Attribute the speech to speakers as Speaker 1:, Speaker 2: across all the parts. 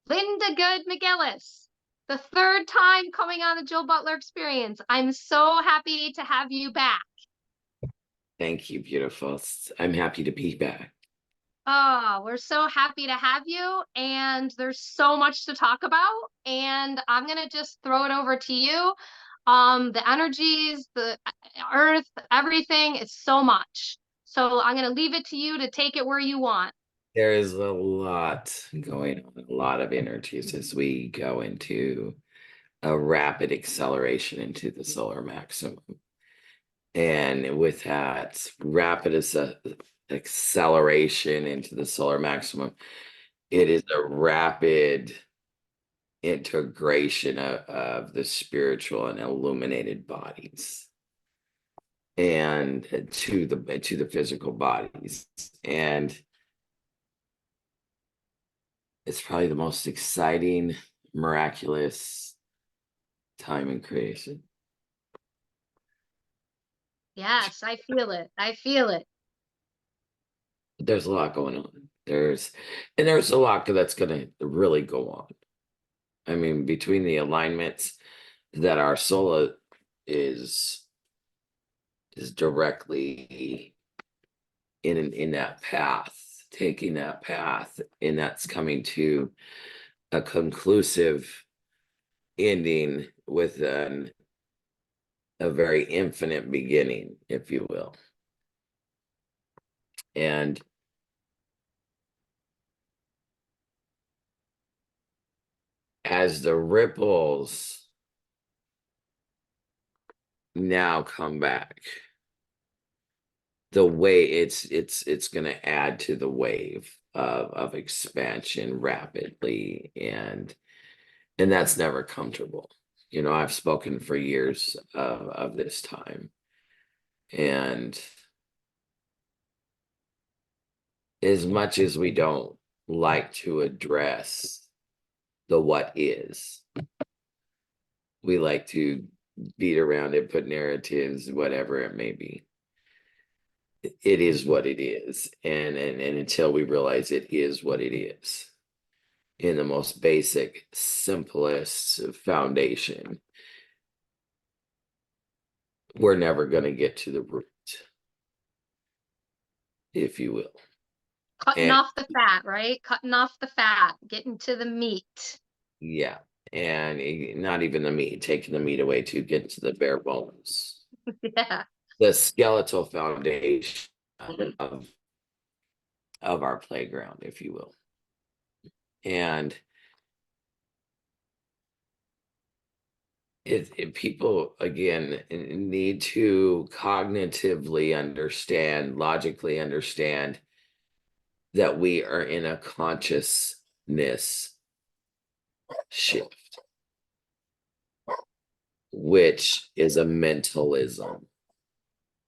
Speaker 1: Linda Good McGillis, the third time coming on the Jill Butler Experience. I'm so happy to have you back.
Speaker 2: Thank you, beautiful. I'm happy to be back.
Speaker 1: Oh, we're so happy to have you, and there's so much to talk about. And I'm gonna just throw it over to you. The energies, the earth, everything, it's so much. So I'm gonna leave it to you to take it where you want.
Speaker 2: There is a lot going on, a lot of energies as we go into a rapid acceleration into the solar maximum. And with that rapid acceleration into the solar maximum, it is a rapid integration of the spiritual and illuminated bodies and to the physical bodies. And it's probably the most exciting, miraculous time in creation.
Speaker 1: Yes, I feel it. I feel it.
Speaker 2: There's a lot going on. There's a lot that's going to really go on. I mean, between the alignments that our soul is directly in that path, taking that path, and that's coming to a conclusive ending with a very infinite beginning, if you will. And as the ripples now come back, the way it's going to add to the wave of expansion rapidly, and that's never comfortable. I've spoken for years of this time, and as much as we don't like to address the what is, we like to beat around it, put narratives, whatever it may be. It is what it is, and until we realize it is what it is in the most basic, simplest foundation, we're never going to get to the root, if you will.
Speaker 1: Cutting
Speaker 2: And
Speaker 1: off the fat, right? Cutting off the fat, getting to the meat.
Speaker 2: yeah, and not even the meat, taking the meat away to get to the bare bones,
Speaker 1: Yeah.
Speaker 2: the skeletal foundation of our playground, if you will. And people again need to cognitively understand, logically understand that we are in a consciousness shift, which is a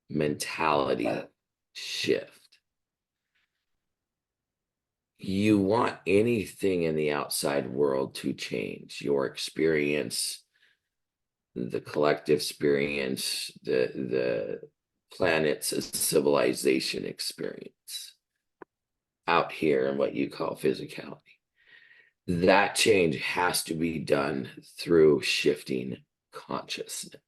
Speaker 2: mentality shift. You want anything in the outside world to change, your experience, the collective experience, the planet's civilization experience out here in what you call physicality. That change has to be done through shifting consciousness.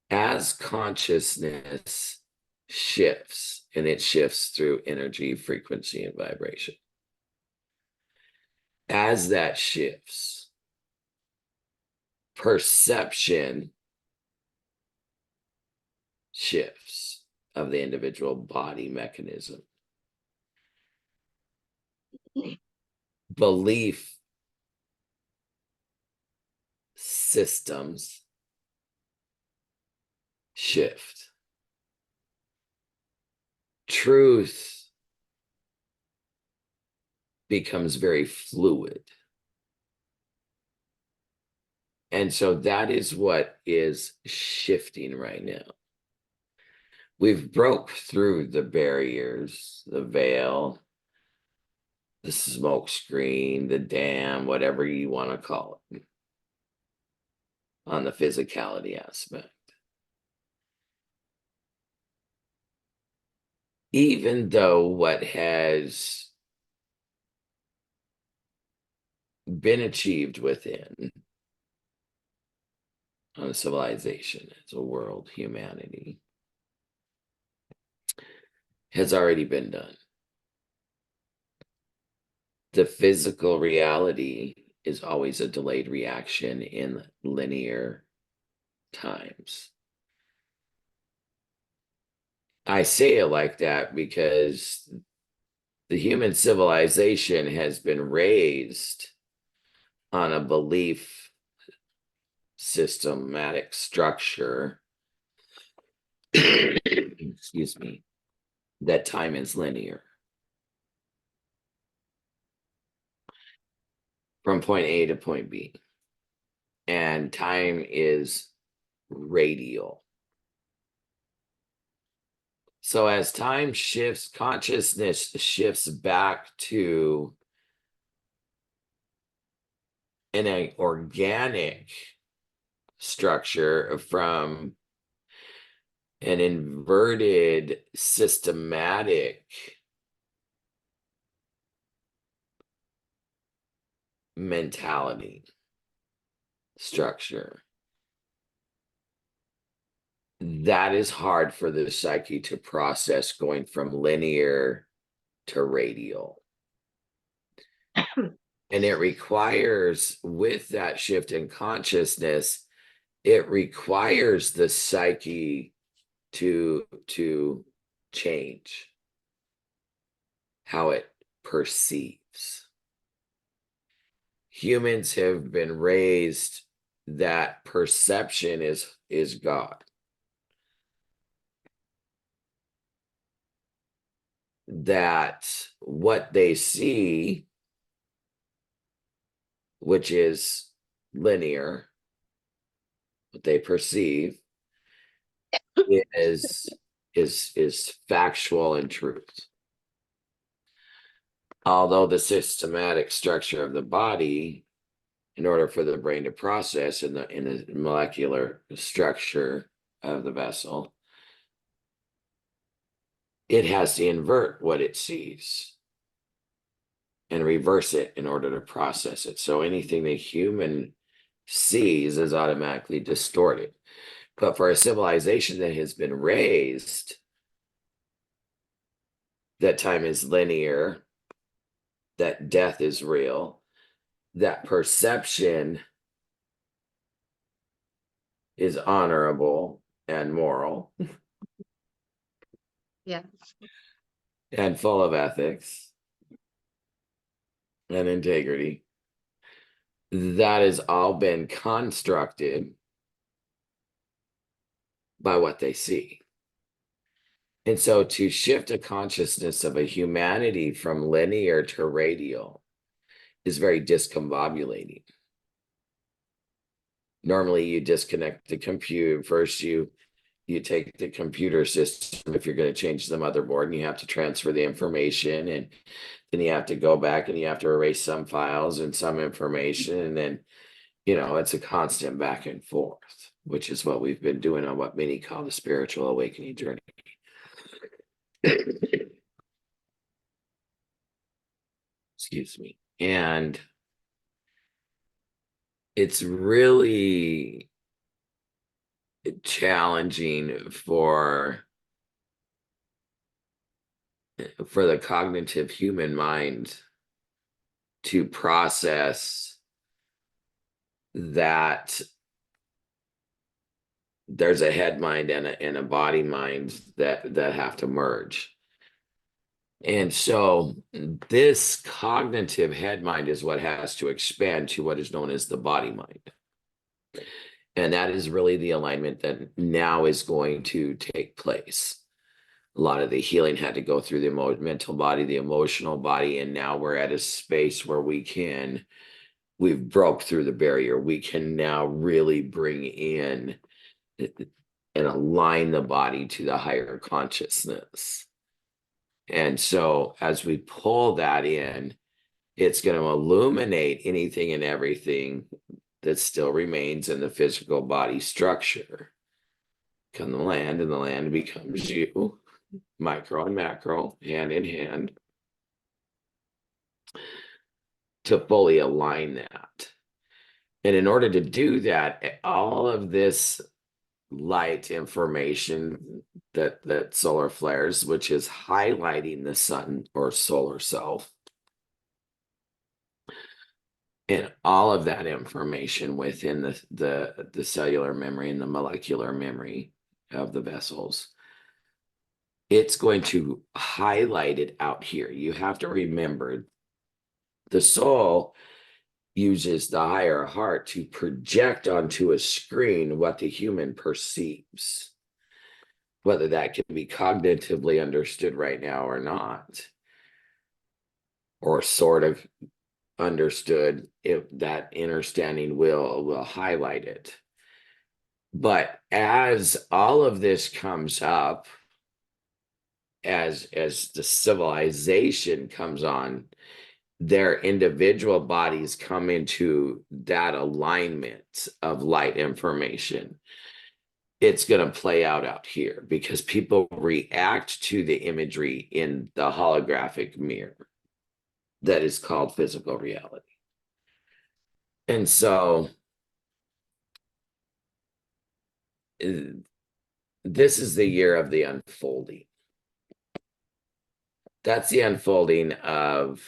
Speaker 2: As consciousness shifts, and it shifts through energy, frequency, and vibration, as that shifts, perception shifts of the individual body mechanism. Belief systems shift. Truth becomes very fluid. And so that is what is shifting right now. We've broke through the barriers, the veil, the smoke screen, the dam, whatever you want to call it, on the physicality aspect. Even though what has been achieved within on a civilization, as a world, humanity, has already been done. The physical reality is always a delayed reaction in linear times. I say it like that because the human civilization has been raised on a belief systematic structure, excuse me, that time is linear from point A to point B, and time is radial. So as time shifts, consciousness shifts back to an organic structure from an inverted systematic mentality structure. That is hard for the psyche to process, going from linear to radial. And it requires, with that shift in consciousness, it requires the psyche to change how it perceives. Humans have been raised that perception is God. That what they see, which is linear, what they perceive is factual and truth. Although the systematic structure of the body, in order for the brain to process in the molecular structure of the vessel, it has to invert what it sees and reverse it in order to process it. So anything the human sees is automatically distorted. But for a civilization that has been raised that time is linear, that death is real, that perception is honorable and moral,
Speaker 1: Yeah.
Speaker 2: and full of ethics and integrity, that has all been constructed by what they see. And so to shift a consciousness of a humanity from linear to radial is very discombobulating. Normally you disconnect the computer. First you take the computer system, if you're going to change the motherboard, and you have to transfer the information, and then you have to go back and you have to erase some files and some information, and then it's a constant back and forth, which is what we've been doing on what many call the spiritual awakening journey. Excuse me. And it's really challenging for the cognitive human mind to process that there's a head mind and a body mind that have to merge. And so this cognitive head mind is what has to expand to what is known as the body mind. And that is really the alignment that now is going to take place. A lot of the healing had to go through the mental body, the emotional body, and now we're at a space where we've broke through the barrier. We can now really bring in and align the body to the higher consciousness. And so as we pull that in, it's going to illuminate anything and everything that still remains in the physical body structure. Come the land, and the land becomes you, micro and macro, hand in hand. to fully align that. And in order to do that, all of this light information that solar flares, which is highlighting the sun or solar self, and all of that information within the cellular memory and the molecular memory of the vessels, it's going to highlight it out here. You have to remember the soul uses the higher heart to project onto a screen what the human perceives, whether that can be cognitively understood right now or not, or sort of understood. If that understanding will highlight it. But as all of this comes up, as the civilization comes on, their individual bodies come into that alignment of light information. It's going to play out here because people react to the imagery in the holographic mirror that is called physical reality. And so this is the year of the unfolding. That's the unfolding of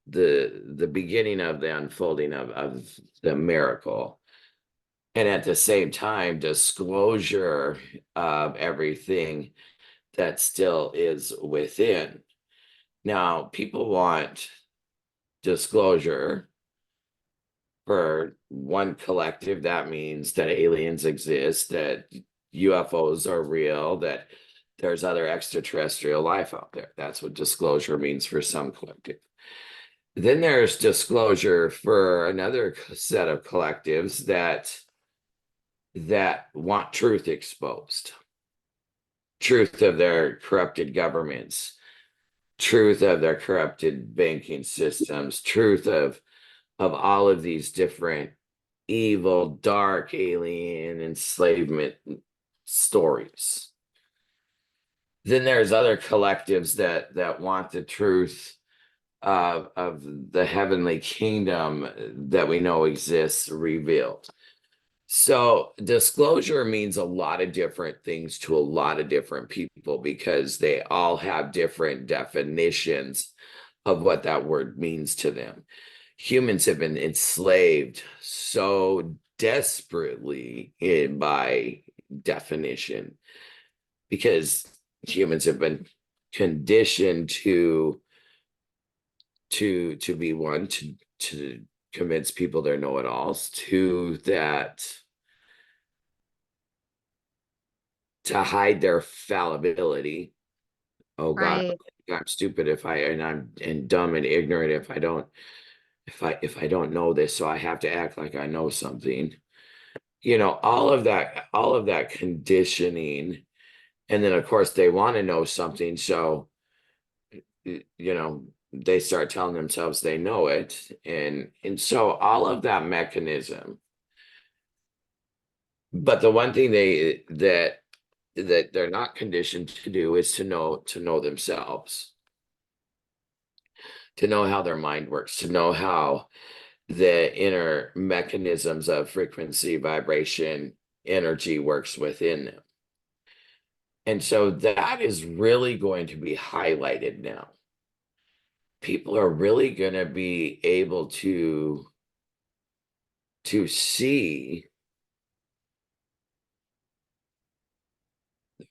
Speaker 2: the beginning of the unfolding of the miracle. And at the same time, disclosure of everything that still is within. Now, people want disclosure for one collective. That means that aliens exist, that UFOs are real, that there's other extraterrestrial life out there. That's what disclosure means for some collective. Then there's disclosure for another set of collectives that want truth exposed, truth of their corrupted governments, truth of their corrupted banking systems, truth of all of these different evil, dark, alien enslavement stories. Then there's other collectives that want the truth of the heavenly kingdom that we know exists revealed. So disclosure means a lot of different things to a lot of different people because they all have different definitions of what that word means to them. Humans have been enslaved so desperately by definition because humans have been conditioned to be one, to convince people they're know-it-alls, to hide their fallibility. Oh God,
Speaker 1: Right.
Speaker 2: I'm stupid if I'm dumb and ignorant if I don't know this, so I have to act like I know something. All of that conditioning. And then of course they want to know something, so they start telling themselves they know it. And so all of that mechanism. But the one thing that they're not conditioned to do is to know themselves, to know how their mind works, to know how the inner mechanisms of frequency, vibration, energy works within them. And so that is really going to be highlighted now. People are really going to be able to see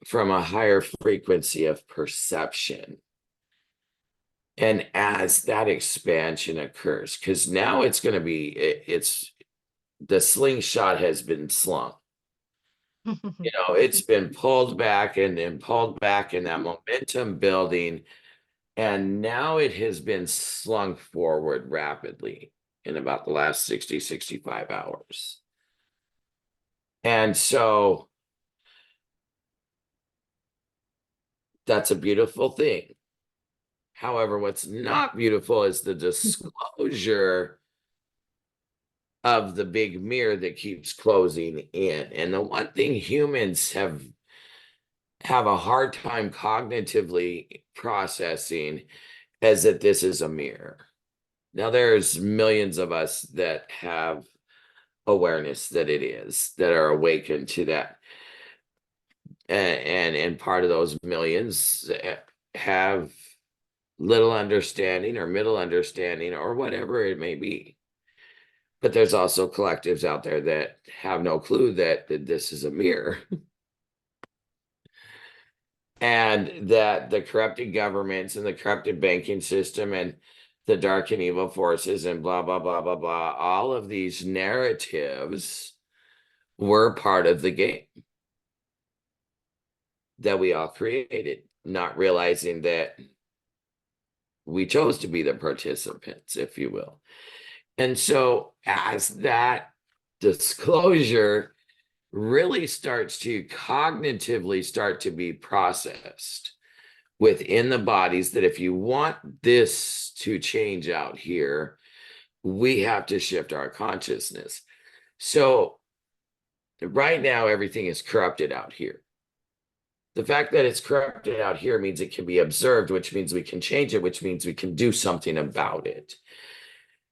Speaker 2: from a higher frequency of perception. And as that expansion occurs, because now it's going to be, it's the slingshot has been slung. It's been pulled back and then pulled back in that momentum building. And now it has been slung forward rapidly in about the last 65 hours. And so that's a beautiful thing. However, what's not beautiful is the disclosure of the big mirror that keeps closing in. And the one thing humans have a hard time cognitively processing is that this is a mirror. Now there's millions of us that have awareness that it is, that are awakened to that. And part of those millions have little understanding or middle understanding or whatever it may be. But there's also collectives out there that have no clue that this is a mirror. And that the corrupted governments and the corrupted banking system and the dark and evil forces and blah, blah, blah, blah, blah, all of these narratives were part of the game that we all created, not realizing that we chose to be the participants, if you will. And so as that disclosure really starts to cognitively start to be processed within the bodies, that if you want this to change out here, we have to shift our consciousness. So right now, everything is corrupted out here. The fact that it's corrupted out here means it can be observed, which means we can change it, which means we can do something about it.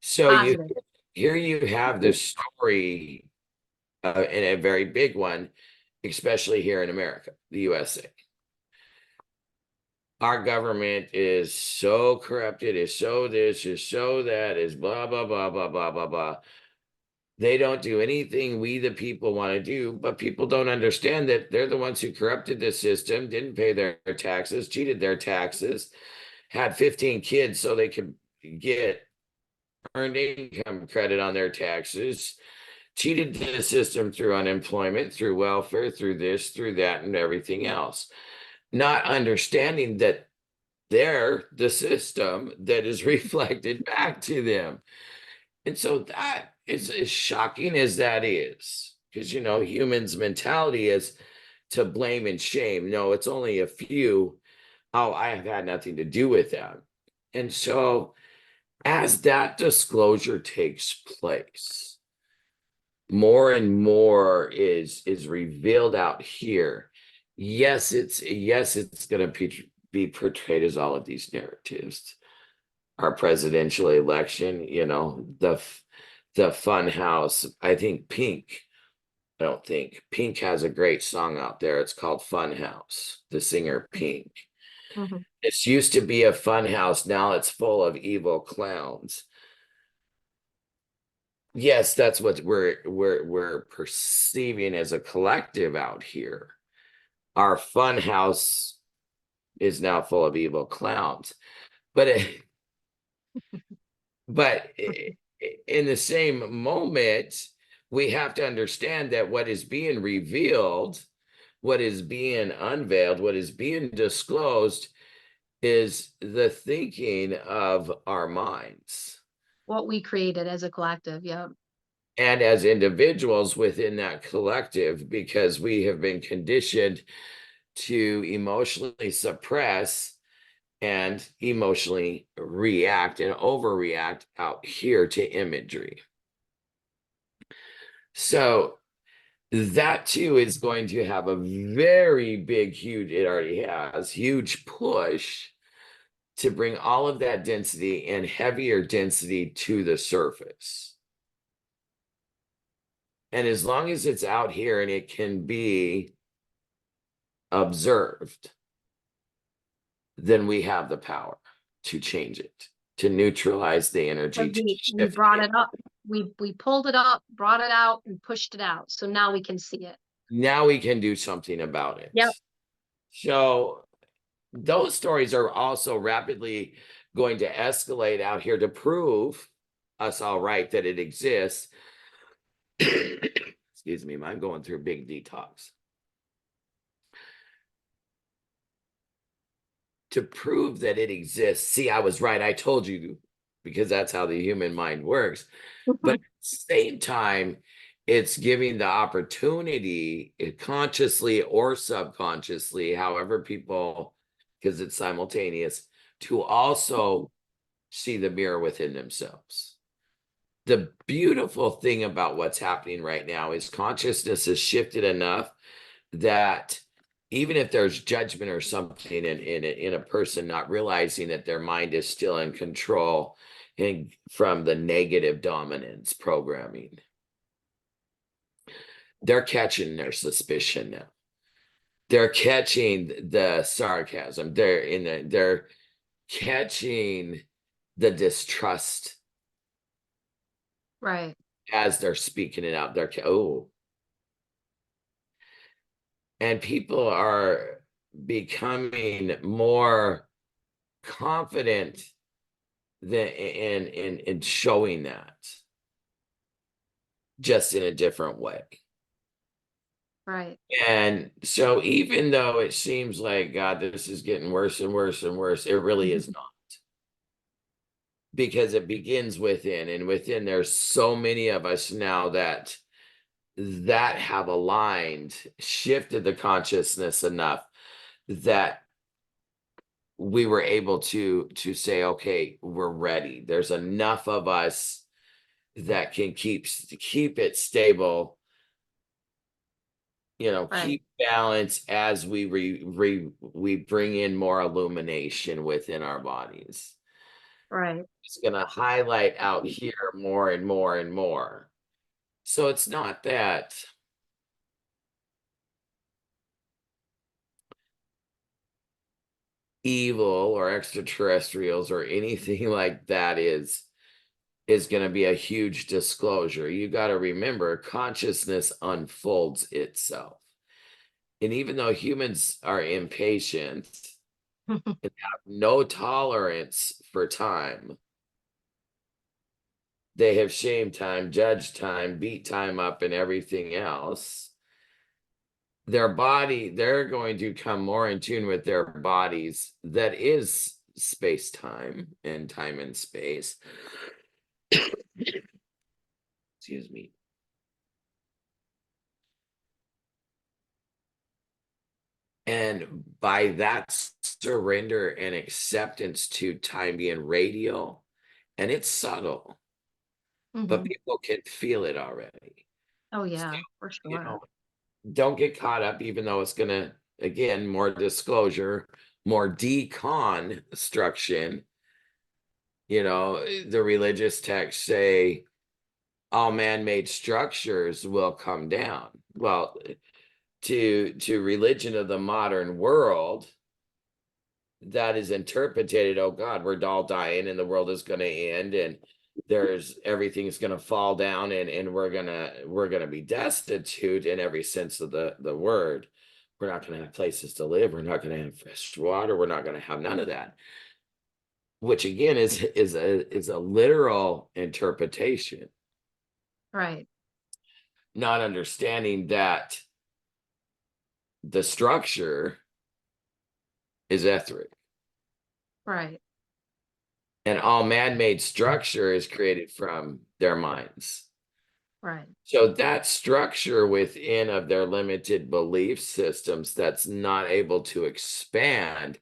Speaker 2: So here you have this story, and a very big one, especially here in America, the USA. Our government is so corrupted, is so this, is so that, is blah, blah, blah, blah, blah, blah, blah. They don't do anything we, the people, want to do, but people don't understand that they're the ones who corrupted the system, didn't pay their taxes, cheated their taxes, had 15 kids so they could get earned income credit on their taxes, cheated the system through unemployment, through welfare, through this, through that, and everything else. Not understanding that they're the system that is reflected back to them. And so that is as shocking as that is, because, you know, humans' mentality is to blame and shame. No, it's only a few. Oh, I have had nothing to do with that. And so as that disclosure takes place, more and more is revealed out here. Yes, it's going to be portrayed as all of these narratives. Our presidential election, you know, the fun house. I don't think Pink has a great song out there. It's called Fun House, the singer Pink.
Speaker 1: Mhm.
Speaker 2: This used to be a fun house. Now it's full of evil clowns. Yes, that's what we're perceiving as a collective out here. Our fun house is now full of evil clowns, but in the same moment, we have to understand that what is being revealed, what is being unveiled, what is being disclosed is the thinking of our minds.
Speaker 1: What we created as a collective, yeah.
Speaker 2: And as individuals within that collective, because we have been conditioned to emotionally suppress and emotionally react and overreact out here to imagery. So that too is going to have a very big, huge, it already has, huge push to bring all of that density and heavier density to the surface. And as long as it's out here and it can be observed, then we have the power to change it, to neutralize the energy.
Speaker 1: We brought it up. We pulled it up, brought it out, and pushed it out. So now we can see it.
Speaker 2: Now we can do something about it.
Speaker 1: Yep.
Speaker 2: So those stories are also rapidly going to escalate out here to prove us all right that it exists. Excuse me, I'm going through a big detox. To prove that it exists. See, I was right. I told you, because that's how the human mind works. But at the same time, it's giving the opportunity, consciously or subconsciously, however people, because it's simultaneous, to also see the mirror within themselves. The beautiful thing about what's happening right now is consciousness has shifted enough that even if there's judgment or something in a person not realizing that their mind is still in control and from the negative dominance programming. They're catching their suspicion now. They're catching the sarcasm. They're catching the distrust
Speaker 1: Right.
Speaker 2: as they're speaking it out. And people are becoming more confident in showing that, just in a different way.
Speaker 1: Right.
Speaker 2: And so even though it seems like, God, this is getting worse and worse and worse, it really is not. Because it begins within, and within there's so many of us now that have aligned, shifted the consciousness enough that we were able to say, okay, we're ready. There's enough of us that can keep it stable,
Speaker 1: Right.
Speaker 2: keep balance as we we bring in more illumination within our bodies.
Speaker 1: Right.
Speaker 2: It's going to highlight out here more and more and more. So it's not that evil or extraterrestrials or anything like that is going to be a huge disclosure. You got to remember, consciousness unfolds itself. And even though humans are impatient and have no tolerance for time, they have shamed time, judged time, beat time up, and everything else. They're going to come more in tune with their bodies. That is space time and space. Excuse me. And by that surrender and acceptance to time being radial, and it's subtle, but people can feel it already.
Speaker 1: Oh
Speaker 2: So,
Speaker 1: yeah, for sure.
Speaker 2: don't get caught up, even though it's going to, again, more disclosure, more deconstruction. The religious texts say all man-made structures will come down. Well, to religion of the modern world, that is interpreted, oh God, we're all dying and the world is going to end and everything's going to fall down and we're going to be destitute in every sense of the word. We're not going to have places to live. We're not going to have fresh water. We're not going to have none of that, which again is a literal interpretation,
Speaker 1: Right.
Speaker 2: not understanding that the structure is etheric.
Speaker 1: Right.
Speaker 2: And all man-made structure is created from their minds.
Speaker 1: Right.
Speaker 2: So that structure within of their limited belief systems that's not able to expand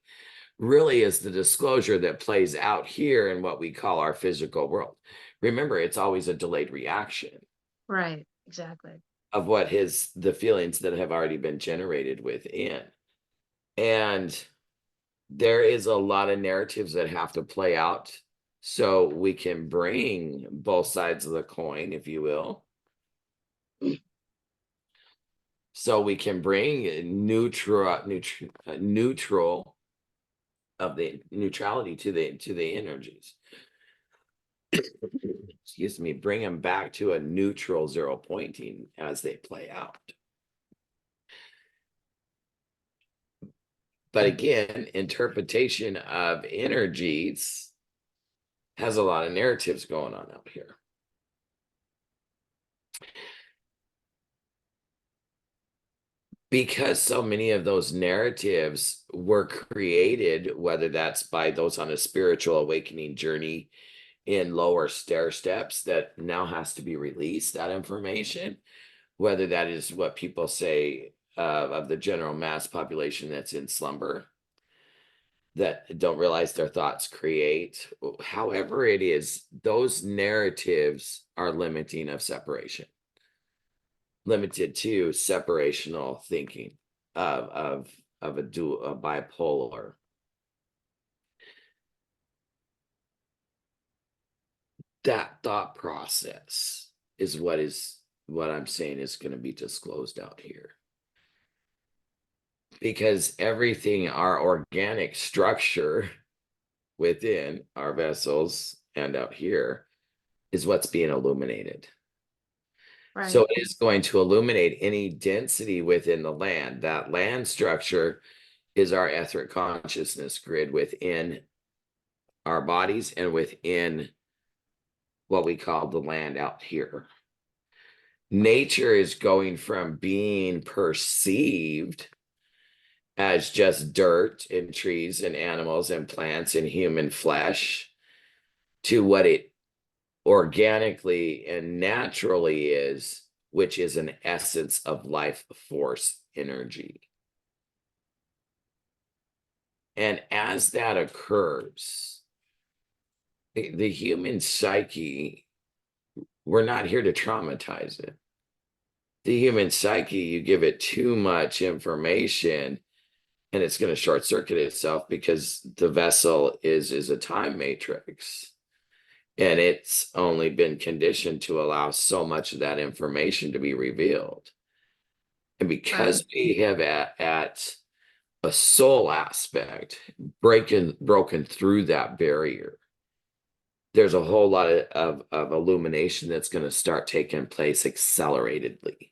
Speaker 2: really is the disclosure that plays out here in what we call our physical world. Remember, it's always a delayed reaction
Speaker 1: Right. Exactly.
Speaker 2: of the feelings that have already been generated within. And there is a lot of narratives that have to play out so we can bring both sides of the coin, if you will. So we can bring neutral of the neutrality to the energies. Excuse me, bring them back to a neutral zero pointing as they play out. But again, interpretation of energies has a lot of narratives going on out here. Because so many of those narratives were created, whether that's by those on a spiritual awakening journey in lower stair steps that now has to be released, that information, whether that is what people say of the general mass population that's in slumber, that don't realize their thoughts create. However it is, those narratives are limiting of separation, limited to separational thinking of a a bipolar. that thought process is what I'm saying is going to be disclosed out here. Because everything, our organic structure within our vessels and out here is what's being illuminated. So
Speaker 1: Right.
Speaker 2: it is going to illuminate any density within the land. That land structure is our etheric consciousness grid within our bodies and within what we call the land out here. Nature is going from being perceived as just dirt and trees and animals and plants and human flesh to what it organically and naturally is, which is an essence of life force energy. And as that occurs, the human psyche, we're not here to traumatize it. The human psyche, you give it too much information and it's going to short circuit itself because the vessel is a time matrix. And it's only been conditioned to allow so much of that information to be revealed. And because
Speaker 1: Right.
Speaker 2: we have at a soul aspect broken through that barrier, there's a whole lot of illumination that's going to start taking place acceleratedly,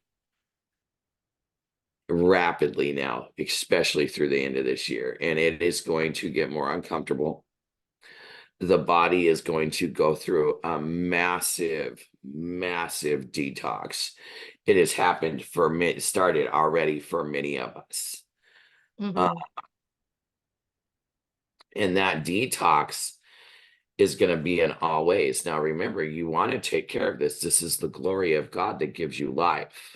Speaker 2: rapidly now, especially through the end of this year. And it is going to get more uncomfortable. The body is going to go through a massive detox. It has happened for me, started already for many of us. Uh,
Speaker 1: Mm-hmm.
Speaker 2: and that detox is going to be in all ways. Now, remember, you want to take care of this. This is the glory of God that gives you life.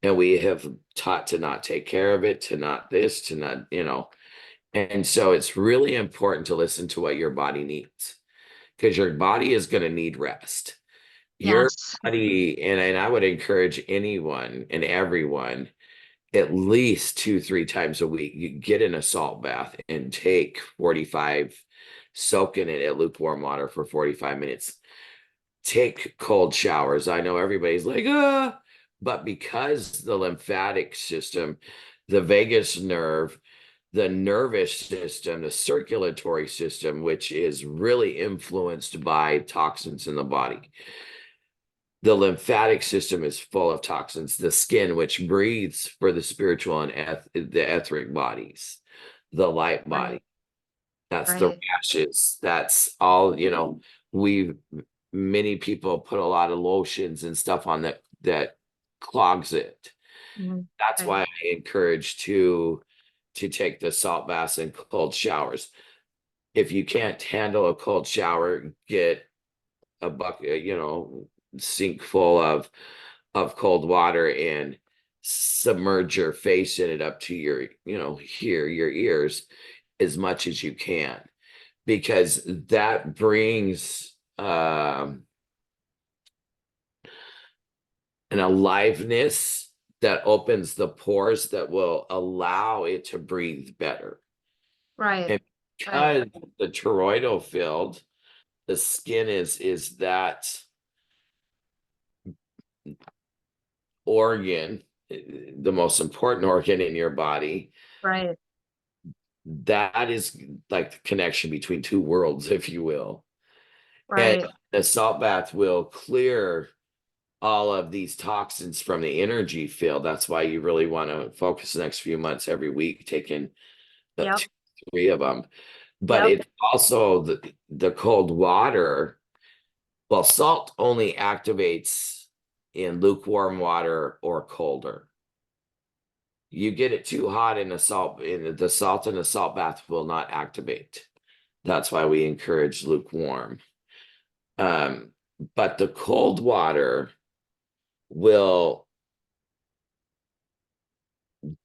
Speaker 2: And we have taught to not take care of it, to not this, to not, And so it's really important to listen to what your body needs because your body is going to need rest. Your
Speaker 1: Yes.
Speaker 2: body, and I would encourage anyone and everyone at least 2-3 times a week, you get in a salt bath and take 45, soak in it at lukewarm water for 45 minutes. Take cold showers. I know everybody's like, but because the lymphatic system, the vagus nerve, the nervous system, the circulatory system, which is really influenced by toxins in the body. The lymphatic system is full of toxins. The skin, which breathes for the spiritual and the etheric bodies, the light
Speaker 1: Right.
Speaker 2: body, that's the
Speaker 1: Right.
Speaker 2: rashes. That's all, we many people put a lot of lotions and stuff on that clogs it.
Speaker 1: Mm-hmm.
Speaker 2: That's
Speaker 1: Right.
Speaker 2: why I encourage to take the salt baths and cold showers. If you can't handle a cold shower, get a bucket, sink full of cold water and submerge your face in it up to your, here, your ears as much as you can, because that brings an aliveness that opens the pores that will allow it to breathe better.
Speaker 1: Right.
Speaker 2: And
Speaker 1: Right.
Speaker 2: because the toroidal field, the skin is that organ, the most important organ in your body.
Speaker 1: Right.
Speaker 2: That is like the connection between two worlds, if you will. And
Speaker 1: Right.
Speaker 2: the salt bath will clear all of these toxins from the energy field. That's why you really want to focus the next few months every week, taking the
Speaker 1: Yep.
Speaker 2: 2, 3 of them. But
Speaker 1: Yep.
Speaker 2: it's also the cold water. Well, salt only activates in lukewarm water or colder. You get it too hot in the salt in the salt bath will not activate. That's why we encourage lukewarm. Um, but the cold water will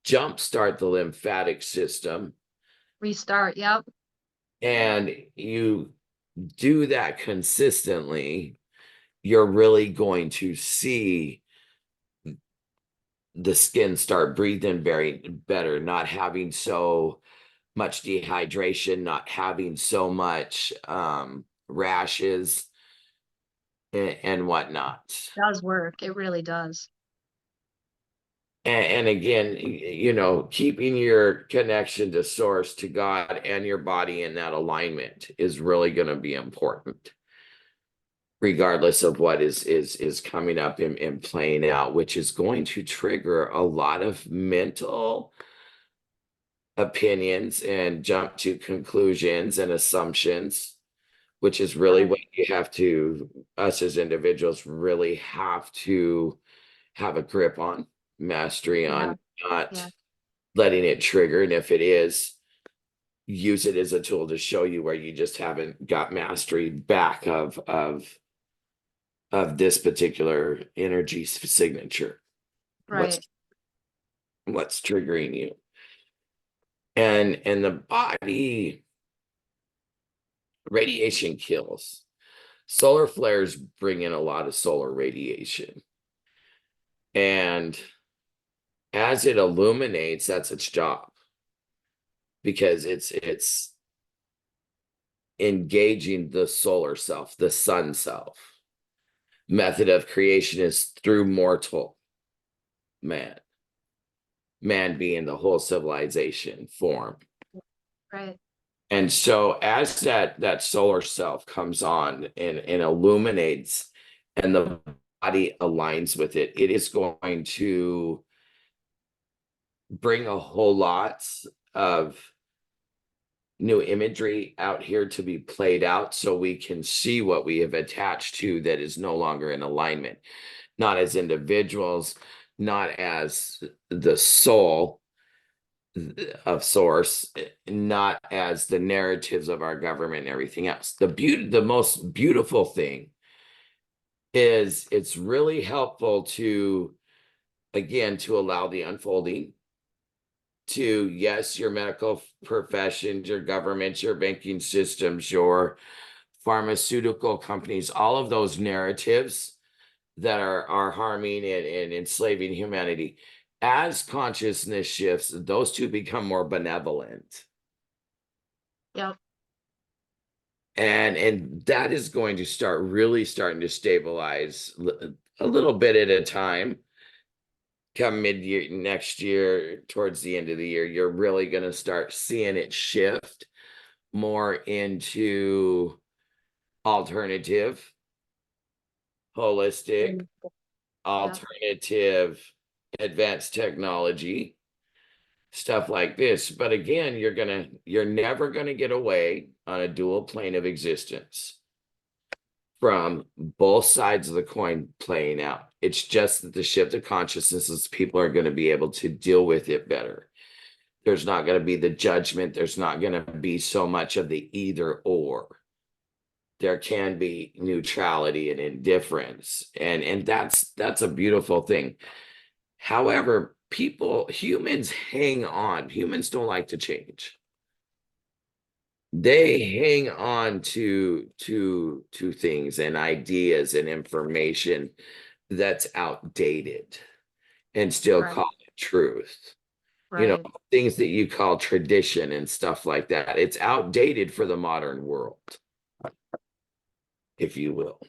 Speaker 2: jumpstart the lymphatic system,
Speaker 1: Restart. Yep.
Speaker 2: and you do that consistently, you're really going to see the skin start breathing very better, not having so much dehydration, not having so much rashes. and whatnot.
Speaker 1: Does work. It really does.
Speaker 2: And again, keeping your connection to source, to God, and your body in that alignment is really going to be important, regardless of what is coming up and playing out, which is going to trigger a lot of mental opinions and jump to conclusions and assumptions, which is really
Speaker 1: Right.
Speaker 2: what you have to, us as individuals, really have to have a grip on, mastery
Speaker 1: Yeah.
Speaker 2: on, not
Speaker 1: Yeah.
Speaker 2: letting it trigger. And if it is, use it as a tool to show you where you just haven't got mastery back of this particular energy signature. What's
Speaker 1: Right.
Speaker 2: what's triggering you? And the body, radiation kills. Solar flares bring in a lot of solar radiation. And as it illuminates, that's its job, because it's engaging the solar self, the sun self. Method of creation is through mortal man, man being the whole civilization form.
Speaker 1: Right.
Speaker 2: And so as that solar self comes on and illuminates, and the body aligns with it, it is going to bring a whole lot of new imagery out here to be played out, so we can see what we have attached to that is no longer in alignment, not as individuals, not as the soul of source, not as the narratives of our government and everything else. The most beautiful thing is it's really helpful to, again, to allow the unfolding, to, yes, your medical professions, your governments, your banking systems, your pharmaceutical companies, all of those narratives that are harming and enslaving humanity. As consciousness shifts, those two become more benevolent.
Speaker 1: Yep.
Speaker 2: And that is going to starting to stabilize a little bit at a time. Come mid-year next year, towards the end of the year, you're really going to start seeing it shift more into alternative, holistic,
Speaker 1: Mm. Yeah.
Speaker 2: alternative, advanced technology, stuff like this. But again, you're never gonna get away on a dual plane of existence from both sides of the coin playing out. It's just that the shift of consciousnesses, people are going to be able to deal with it better. There's not going to be the judgment. There's not going to be so much of the either or. There can be neutrality and indifference, and that's a beautiful thing. However, humans hang on. Humans don't like to change. They hang on to things and ideas and information that's outdated and still
Speaker 1: Right.
Speaker 2: call it truth.
Speaker 1: Right.
Speaker 2: Things that you call tradition and stuff like that. It's outdated for the modern world, if you will.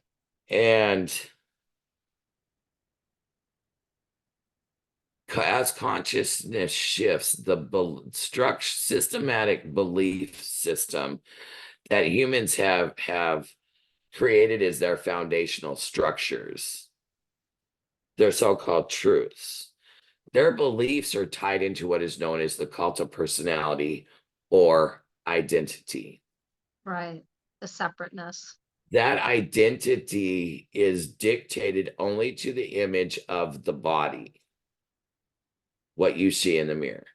Speaker 2: And as consciousness shifts, the systematic belief system that humans have created as their foundational structures, their so-called truths, their beliefs are tied into what is known as the cult of personality or identity.
Speaker 1: Right. The separateness.
Speaker 2: That identity is dictated only to the image of the body, what you see in the mirror.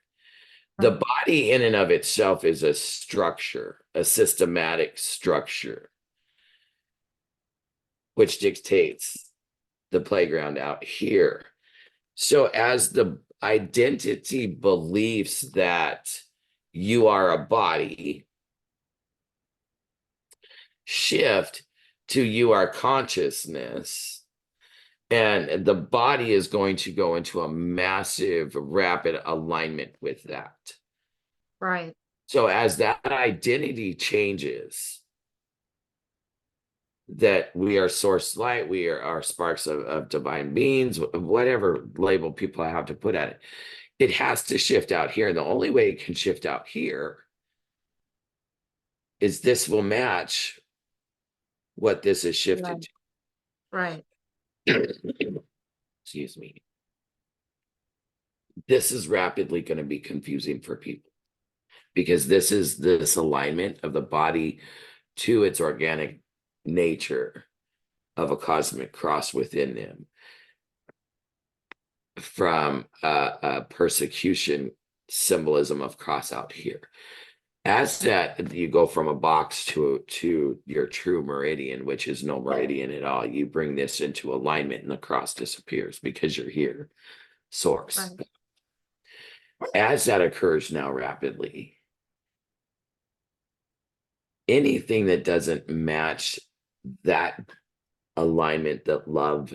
Speaker 2: The
Speaker 1: Right.
Speaker 2: body in and of itself is a structure, a systematic structure, which dictates the playground out here. So as the identity beliefs that you are a body shift to you are consciousness, and the body is going to go into a massive, rapid alignment with that.
Speaker 1: Right.
Speaker 2: So as that identity changes, that we are source light, we are sparks of divine beings, whatever label people have to put at it. It has to shift out here. And the only way it can shift out here is this will match what this is shifted
Speaker 1: Right.
Speaker 2: to. Excuse me. This is rapidly going to be confusing for people because this is this alignment of the body to its organic nature of a cosmic cross within them from a persecution symbolism of cross out here. As that you go from a box to your true meridian, which is no meridian at all, you bring this into alignment and the cross disappears because you're here, source.
Speaker 1: Right.
Speaker 2: As that occurs now rapidly, anything that doesn't match that alignment that love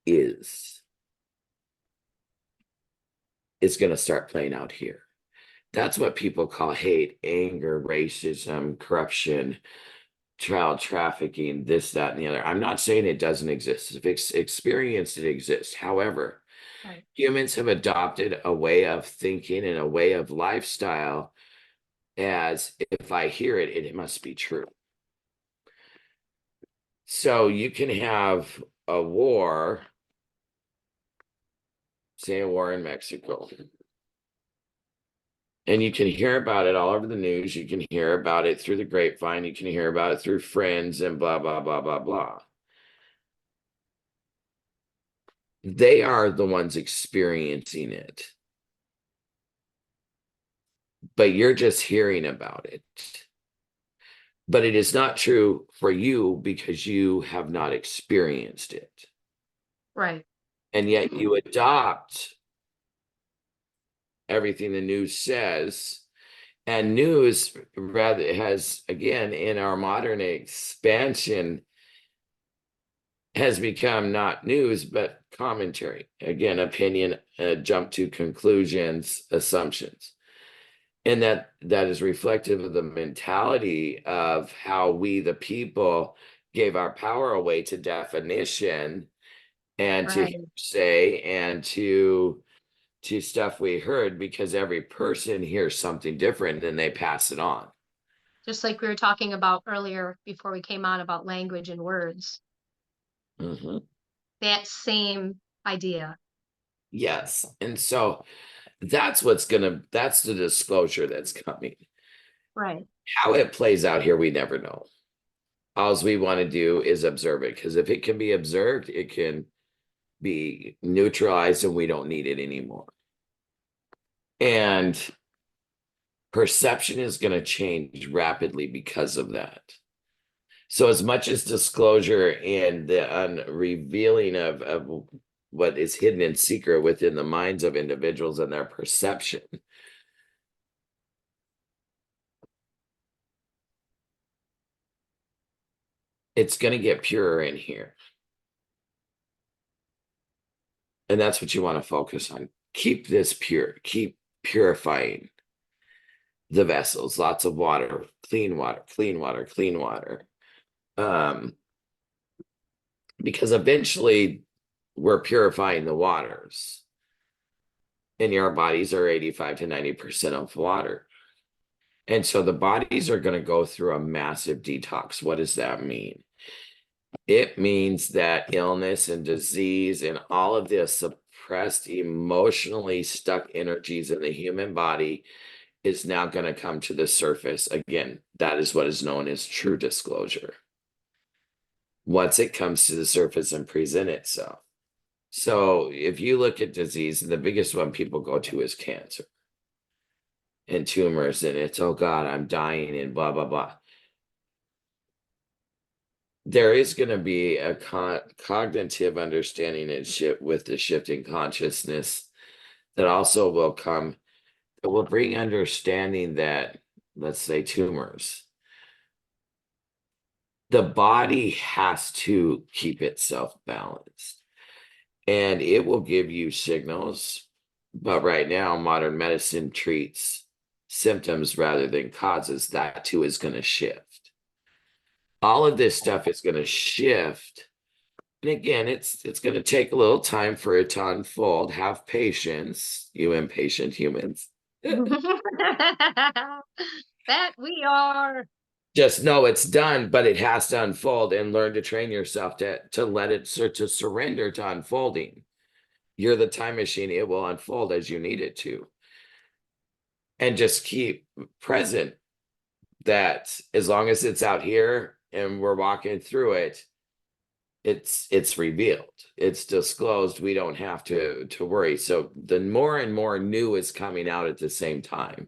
Speaker 2: is going to start playing out here. That's what people call hate, anger, racism, corruption, child trafficking, this, that, and the other. I'm not saying it doesn't exist. If it's experienced, it exists. However,
Speaker 1: Right.
Speaker 2: humans have adopted a way of thinking and a way of lifestyle as if I hear it, it must be true. So you can have a war, say a war in Mexico, and you can hear about it all over the news. You can hear about it through the grapevine. You can hear about it through friends and blah, blah, blah, blah, blah. They are the ones experiencing it. But you're just hearing about it. But it is not true for you because you have not experienced it.
Speaker 1: Right.
Speaker 2: And yet you adopt everything the news says. And news rather has, again, in our modern expansion, has become not news, but commentary. Again, opinion, jump to conclusions, assumptions. And that is reflective of the mentality of how we, the people, gave our power away to definition and to
Speaker 1: Right.
Speaker 2: say and to stuff we heard, because every person hears something different and they pass it on.
Speaker 1: Just like we were talking about earlier before we came on about language and words.
Speaker 2: Mm-hmm.
Speaker 1: That same idea.
Speaker 2: Yes. And so that's that's the disclosure that's coming.
Speaker 1: Right.
Speaker 2: How it plays out here, we never know. All we want to do is observe it, because if it can be observed, it can be neutralized and we don't need it anymore. And perception is going to change rapidly because of that. So as much as disclosure and the unrevealing of what is hidden in secret within the minds of individuals and their perception, it's going to get purer in here. And that's what you want to focus on. Keep this pure, keep purifying the vessels, lots of water, clean water, clean water, clean water. Because eventually we're purifying the waters. And our bodies are 85 to 90% of water. And so the bodies are going to go through a massive detox. What does that mean? It means that illness and disease and all of this suppressed, emotionally stuck energies in the human body is now going to come to the surface. Again, that is what is known as true disclosure. Once it comes to the surface and present itself. So if you look at disease, the biggest one people go to is cancer and tumors, and it's, oh God, I'm dying and blah, blah, blah. There is going to be a cognitive understanding and shift with the shifting consciousness that also will come. It will bring understanding that, let's say, tumors. The body has to keep itself balanced, and it will give you signals. But right now, modern medicine treats symptoms rather than causes. That too is going to shift. All of this stuff is going to shift. And again, it's going to take a little time for it to unfold. Have patience, you impatient humans.
Speaker 1: That we are.
Speaker 2: Just know it's done, but it has to unfold, and learn to train yourself to let it to surrender to unfolding. You're the time machine, it will unfold as you need it to. And just keep present that as long as it's out here and we're walking through it, it's revealed, it's disclosed. We don't have to worry. So the more and more new is coming out at the same time.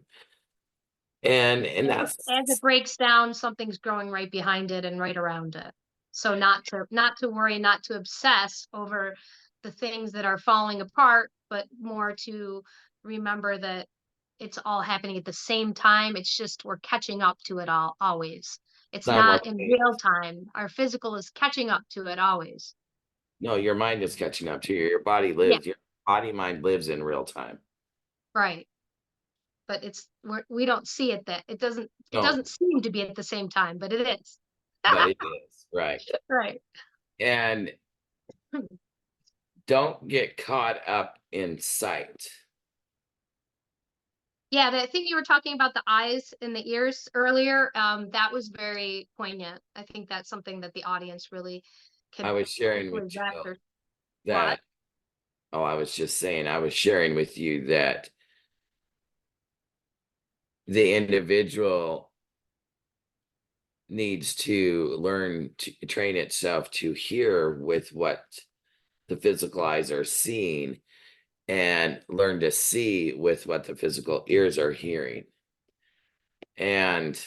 Speaker 2: And that's
Speaker 1: As it breaks down, something's growing right behind it and right around it. So not to worry, not to obsess over the things that are falling apart, but more to remember that it's all happening at the same time. It's just we're catching up to it all always. It's not in real
Speaker 2: simultaneous.
Speaker 1: time. Our physical is catching up to it always.
Speaker 2: No, your mind is catching up to you. Your body
Speaker 1: Yeah,
Speaker 2: lives, your body mind lives in real time.
Speaker 1: right. But we don't see it that it
Speaker 2: No,
Speaker 1: doesn't seem to be at the same time, but it is.
Speaker 2: but it is, right.
Speaker 1: Right.
Speaker 2: And don't get caught up in sight.
Speaker 1: Yeah, I think you were talking about the eyes and the ears earlier. That was very poignant. I think that's something that the audience really
Speaker 2: I
Speaker 1: can
Speaker 2: was sharing with
Speaker 1: hopefully grasp
Speaker 2: you
Speaker 1: or what?
Speaker 2: that, oh, I was just saying, I was sharing with you that the individual needs to learn to train itself to hear with what the physical eyes are seeing, and learn to see with what the physical ears are hearing. And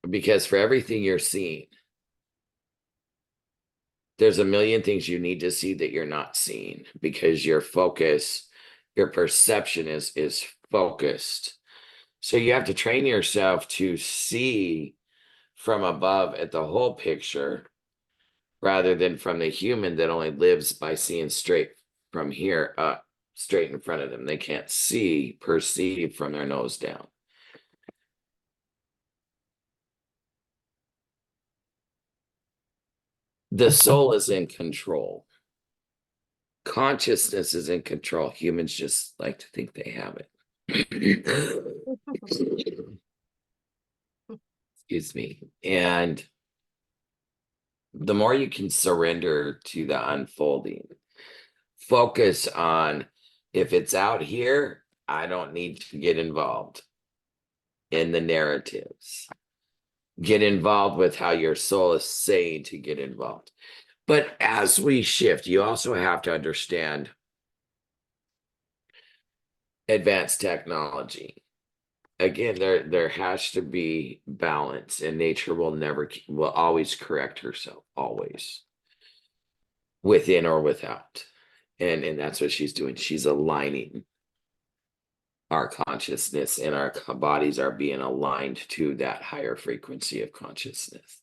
Speaker 2: because for everything you're seeing, there's a million things you need to see that you're not seeing, because your focus, your perception is focused. So you have to train yourself to see from above at the whole picture, rather than from the human that only lives by seeing straight from here up, straight in front of them. They can't see, perceive from their nose down. The soul is in control. Consciousness is in control. Humans just like to think they have it. Excuse me. And the more you can surrender to the unfolding, focus on, if it's out here, I don't need to get involved in the narratives. Get involved with how your soul is saying to get involved. But as we shift, you also have to understand advanced technology. Again, there has to be balance, and nature will always correct herself, always, within or without. And that's what she's doing. She's aligning our consciousness, and our bodies are being aligned to that higher frequency of consciousness.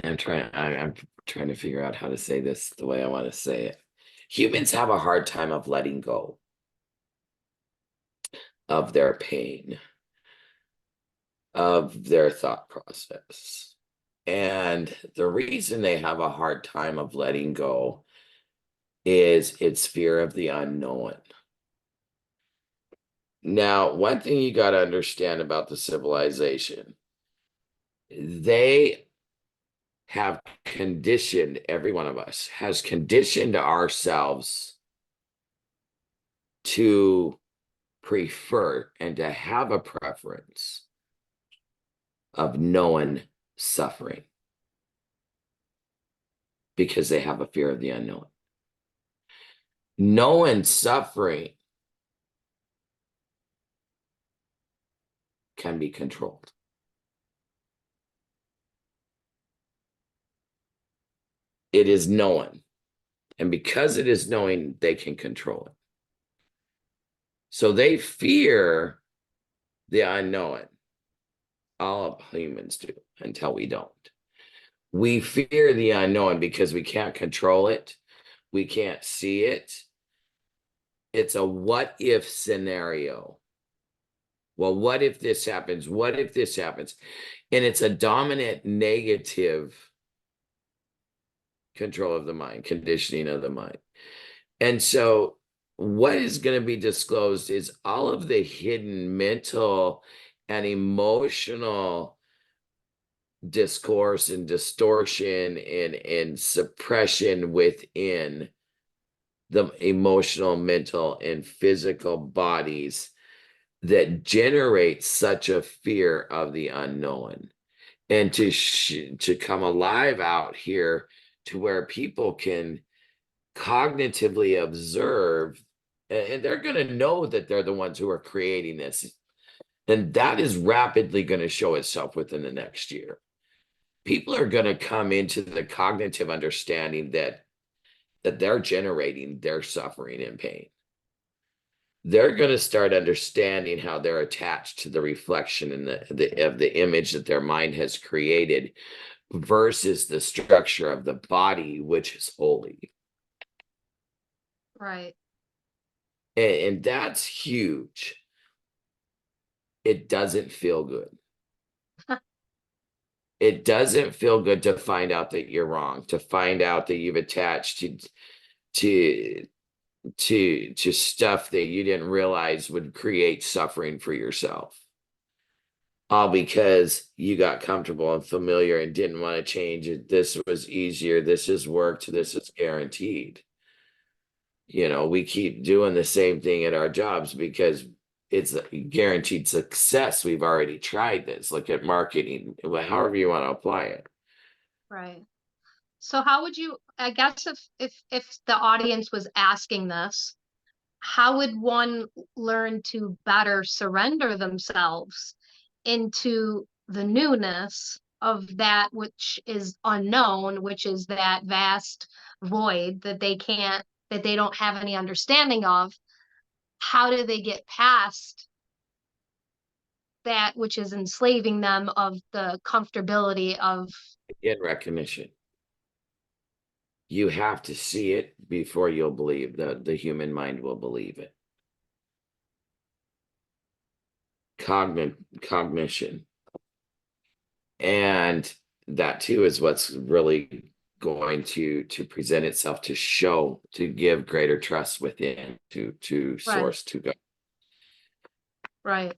Speaker 2: I'm trying to figure out how to say this the way I want to say it. Humans have a hard time of letting go of their pain, of their thought process. And the reason they have a hard time of letting go is it's fear of the unknown. Now, one thing you got to understand about the civilization, they have conditioned, every one of us has conditioned ourselves to prefer and to have a preference of known suffering, because they have a fear of the unknown. Known suffering can be controlled. It is known. And because it is knowing, they can control it. So they fear the unknown. All humans do, until we don't. We fear the unknown because we can't control it. We can't see it. It's a what if scenario. Well, what if this happens? What if this happens? And it's a dominant negative control of the mind, conditioning of the mind. And so, what is going to be disclosed is all of the hidden mental and emotional discourse and distortion and suppression within the emotional, mental, and physical bodies that generate such a fear of the unknown. And to come alive out here to where people can cognitively observe, and they're going to know that they're the ones who are creating this. And that is rapidly going to show itself within the next year. People are going to come into the cognitive understanding that they're generating their suffering and pain. They're going to start understanding how they're attached to the reflection in of the image that their mind has created versus the structure of the body, which is holy.
Speaker 1: Right.
Speaker 2: And that's huge. It doesn't feel good. It doesn't feel good to find out that you're wrong, to find out that you've attached to stuff that you didn't realize would create suffering for yourself. All because you got comfortable and familiar and didn't want to change it. This was easier. This has worked. This is guaranteed. We keep doing the same thing at our jobs because it's a guaranteed success. We've already tried this. Look at marketing, however you want to apply it.
Speaker 1: Right. So how would you, I guess if the audience was asking this, how would one learn to better surrender themselves into the newness of that which is unknown, which is that vast void that they don't have any understanding of? How do they get past that which is enslaving them of the comfortability of?
Speaker 2: In recognition. You have to see it before you'll believe. The human mind will believe it. Cognition. And that too is what's really going to present itself to give greater trust within, to
Speaker 1: Right,
Speaker 2: source, to go.
Speaker 1: right,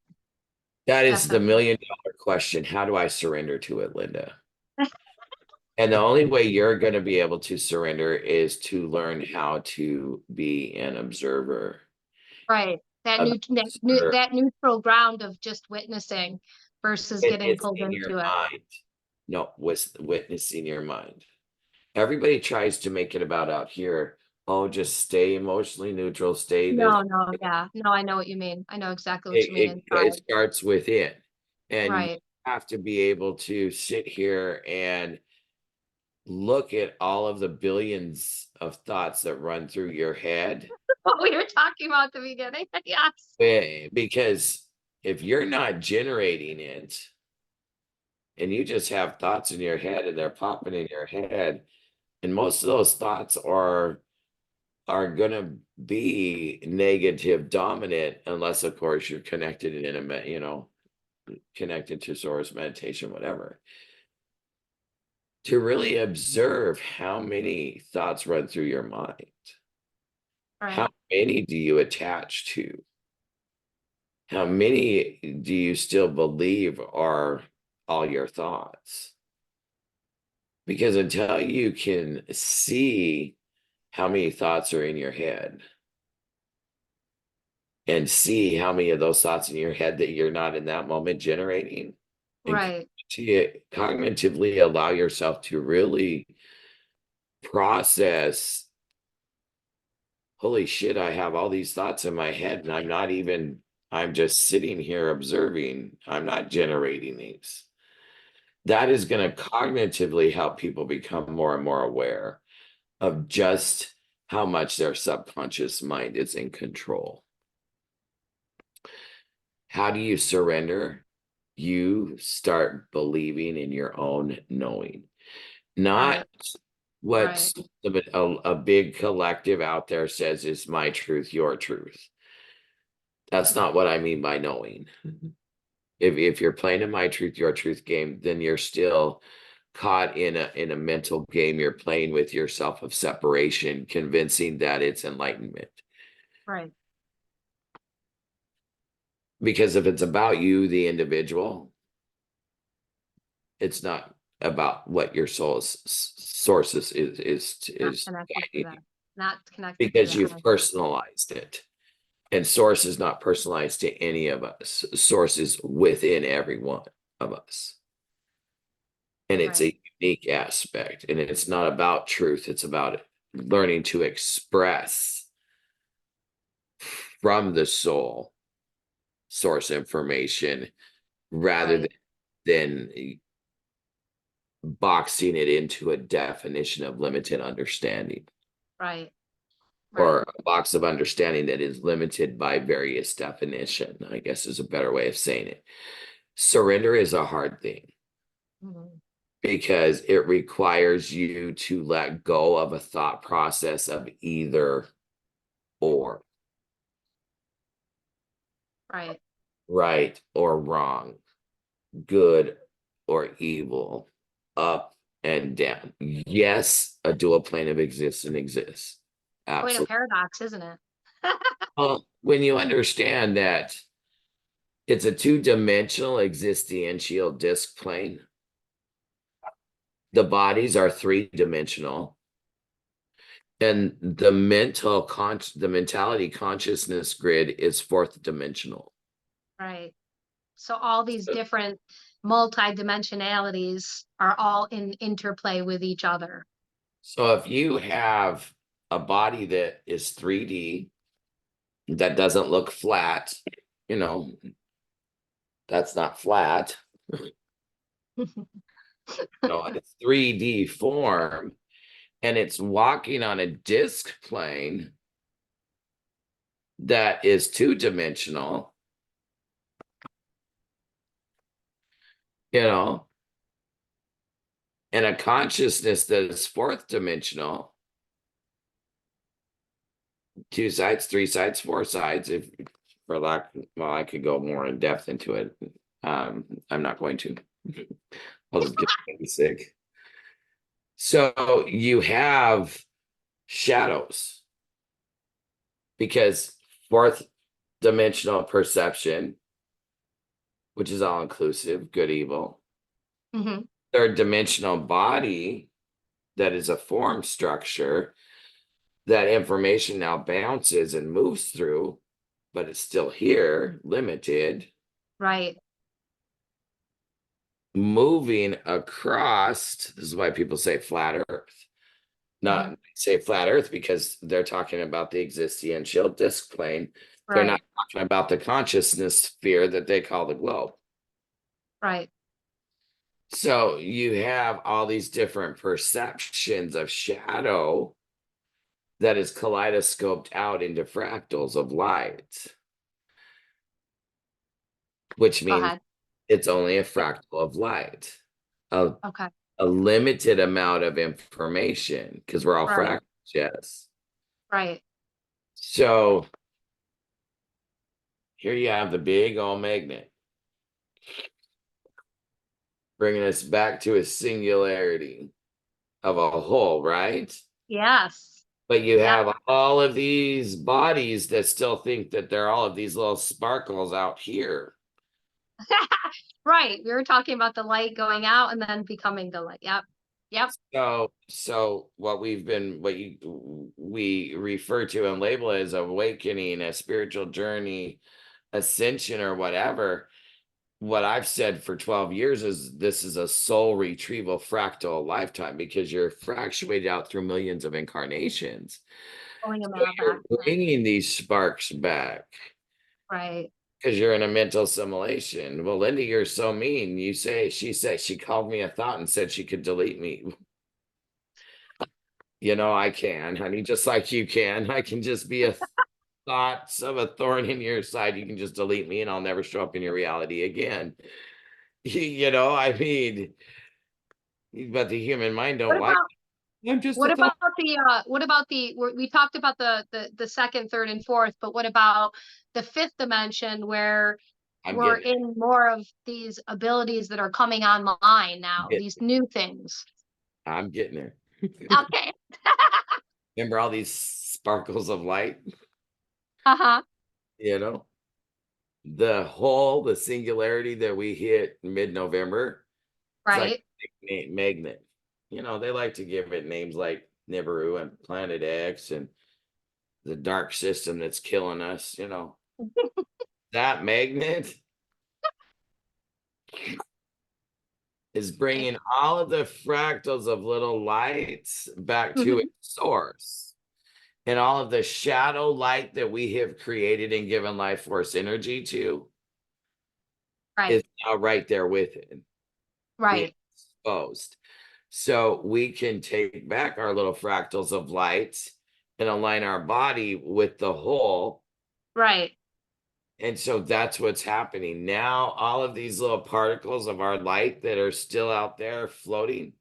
Speaker 2: That is the
Speaker 1: definitely.
Speaker 2: $1,000,000 question. How do I surrender to it, Linda? And the only way you're going to be able to surrender is to learn how to be an observer.
Speaker 1: Right. That neutral ground of just witnessing versus getting
Speaker 2: It's
Speaker 1: pulled
Speaker 2: in your
Speaker 1: into it.
Speaker 2: mind. No, witnessing your mind. Everybody tries to make it about out here. Oh, just stay emotionally neutral, stay this.
Speaker 1: No, no, yeah. No, I know what you mean. I know exactly what you mean
Speaker 2: It
Speaker 1: inside.
Speaker 2: starts within. And you
Speaker 1: Right.
Speaker 2: have to be able to sit here and look at all of the billions of thoughts that run through your head.
Speaker 1: What we were talking about at the beginning. Yes.
Speaker 2: Because if you're not generating it and you just have thoughts in your head and they're popping in your head, and most of those thoughts are going to be negative dominant unless of course you're connected in connected to source, meditation, whatever, to really observe how many thoughts run through your mind. How
Speaker 1: Right.
Speaker 2: many do you attach to? How many do you still believe are all your thoughts? Because until you can see how many thoughts are in your head and see how many of those thoughts in your head that you're not in that moment generating, and
Speaker 1: Right.
Speaker 2: cognitively allow yourself to really process, holy shit, I have all these thoughts in my head and I'm just sitting here observing. I'm not generating these. That is going to cognitively help people become more and more aware of just how much their subconscious mind is in control. How do you surrender? You start believing in your own knowing. not
Speaker 1: Right.
Speaker 2: what
Speaker 1: Right.
Speaker 2: a big collective out there says is my truth, your truth. That's not what I mean by knowing. If you're playing a my truth, your truth game, then you're still caught in a mental game. You're playing with yourself of separation, convincing that it's enlightenment.
Speaker 1: Right.
Speaker 2: Because if it's about you, the individual, it's not about what your soul's source
Speaker 1: Not
Speaker 2: is
Speaker 1: connected to
Speaker 2: guiding you,
Speaker 1: that. Not connected to
Speaker 2: because
Speaker 1: the
Speaker 2: you've
Speaker 1: high.
Speaker 2: personalized it. And source is not personalized to any of us. Source is within every one of us. And it's
Speaker 1: Right.
Speaker 2: a unique aspect. And it's not about truth. It's about learning to express from the soul source information rather
Speaker 1: Right.
Speaker 2: than boxing it into a definition of limited understanding,
Speaker 1: Right. Right.
Speaker 2: or a box of understanding that is limited by various definition, I guess is a better way of saying it. Surrender is a hard thing
Speaker 1: Mhm.
Speaker 2: because it requires you to let go of a thought process of either or,
Speaker 1: Right.
Speaker 2: right or wrong, good or evil, up and down. Yes, a dual plane of existence exists.
Speaker 1: Quite a
Speaker 2: Absolutely.
Speaker 1: paradox, isn't it?
Speaker 2: Well, when you understand that it's a two-dimensional existential disk plane, the bodies are three-dimensional, and the mentality consciousness grid is fourth dimensional.
Speaker 1: Right. So all these different multi-dimensionalities are all in interplay with each other.
Speaker 2: So if you have a body that is 3D that doesn't look flat, you know, that's not flat, a 3D form, and it's walking on a disk plane that is two-dimensional, you know, and a consciousness that is fourth dimensional, two sides, three sides, four sides, if for lack, well, I could go more in depth into it. I'm not going to. I'll just get sick. So you have shadows because fourth dimensional perception, which is all inclusive, good, evil.
Speaker 1: Hmm.
Speaker 2: Third dimensional body, that is a form structure that information now bounces and moves through, but it's still here, limited,
Speaker 1: Right.
Speaker 2: moving across. This is why people say flat earth.
Speaker 1: Hmm.
Speaker 2: Not say flat earth because they're talking about the existential disk plane. They're not
Speaker 1: Right.
Speaker 2: talking about the consciousness sphere that they call the globe.
Speaker 1: Right.
Speaker 2: So you have all these different perceptions of shadow that is kaleidoscoped out into fractals of light, which
Speaker 1: Go
Speaker 2: means
Speaker 1: ahead.
Speaker 2: it's only a fractal of light, a,
Speaker 1: Okay.
Speaker 2: a limited amount of information because we're all
Speaker 1: Right.
Speaker 2: fractals, yes.
Speaker 1: Right.
Speaker 2: So here you have the big old magnet bringing us back to a singularity of a whole, right?
Speaker 1: Yes.
Speaker 2: But you
Speaker 1: Yep.
Speaker 2: have all of these bodies that still think that they're all of these little sparkles out here.
Speaker 1: Right. We were talking about the light going out and then becoming the light. Yep. Yep.
Speaker 2: So we refer to and label as awakening, a spiritual journey, ascension, or whatever. What I've said for 12 years is this is a soul retrieval fractal lifetime because you're fractuated out through millions of incarnations.
Speaker 1: Pulling them
Speaker 2: So
Speaker 1: out
Speaker 2: you're
Speaker 1: back.
Speaker 2: bringing these sparks back
Speaker 1: Right.
Speaker 2: because you're in a mental assimilation. Well, Linda, you're so mean. She called me a thought and said she could delete me. I can, honey, just like you can. I can just be a thought of a thorn in your side. You can just delete me and I'll never show up in your reality again. I mean, but the human mind
Speaker 1: What
Speaker 2: don't like
Speaker 1: about
Speaker 2: it. I'm just a thought.
Speaker 1: what about we talked about the second, third, and fourth, but what about the fifth dimension where
Speaker 2: I'm
Speaker 1: we're
Speaker 2: getting it.
Speaker 1: in more of these abilities that are coming online now,
Speaker 2: Get
Speaker 1: these new things?
Speaker 2: I'm getting there.
Speaker 1: Okay.
Speaker 2: Remember all these sparkles of light,
Speaker 1: Uh-huh.
Speaker 2: you know? The singularity that we hit mid-November, it's like
Speaker 1: Right.
Speaker 2: a magnet. They like to give it names like Nibiru and Planet X and the dark system that's killing us. That magnet is
Speaker 1: Right.
Speaker 2: bringing all of the fractals of little lights back to
Speaker 1: Mhm.
Speaker 2: its source. And all of the shadow light that we have created and given life force energy to is
Speaker 1: Right.
Speaker 2: now right there with it, being
Speaker 1: Right.
Speaker 2: exposed. So we can take back our little fractals of light and align our body with the whole.
Speaker 1: Right.
Speaker 2: And so that's what's happening now. All of these little particles of our light that are still out there floating,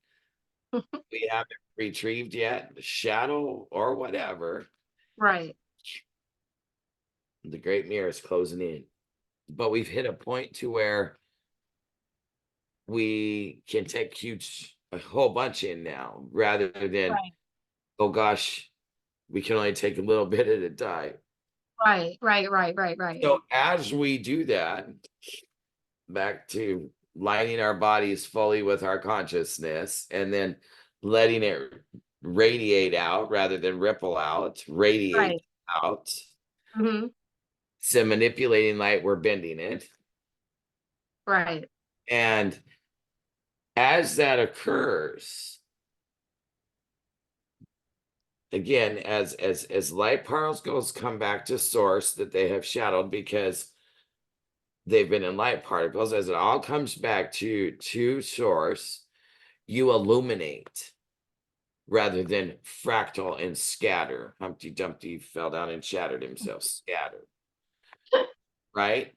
Speaker 2: we haven't retrieved yet, the shadow or whatever.
Speaker 1: Right.
Speaker 2: The great mirror is closing in. But we've hit a point to where we can take a whole bunch in now rather than,
Speaker 1: Right.
Speaker 2: oh gosh, we can only take a little bit at a time.
Speaker 1: Right. Right. Right. Right. Right.
Speaker 2: So as we do that, back to lining our bodies fully with our consciousness and then letting it radiate out rather than ripple out, radiate
Speaker 1: Right.
Speaker 2: out.
Speaker 1: Hmm.
Speaker 2: So manipulating light, we're bending it.
Speaker 1: Right.
Speaker 2: And as that occurs, again, as light particles come back to source that they have shadowed because they've been in light particles, as it all comes back to source, you illuminate rather than fractal and scatter. Humpty Dumpty fell down and shattered himself, scattered, right?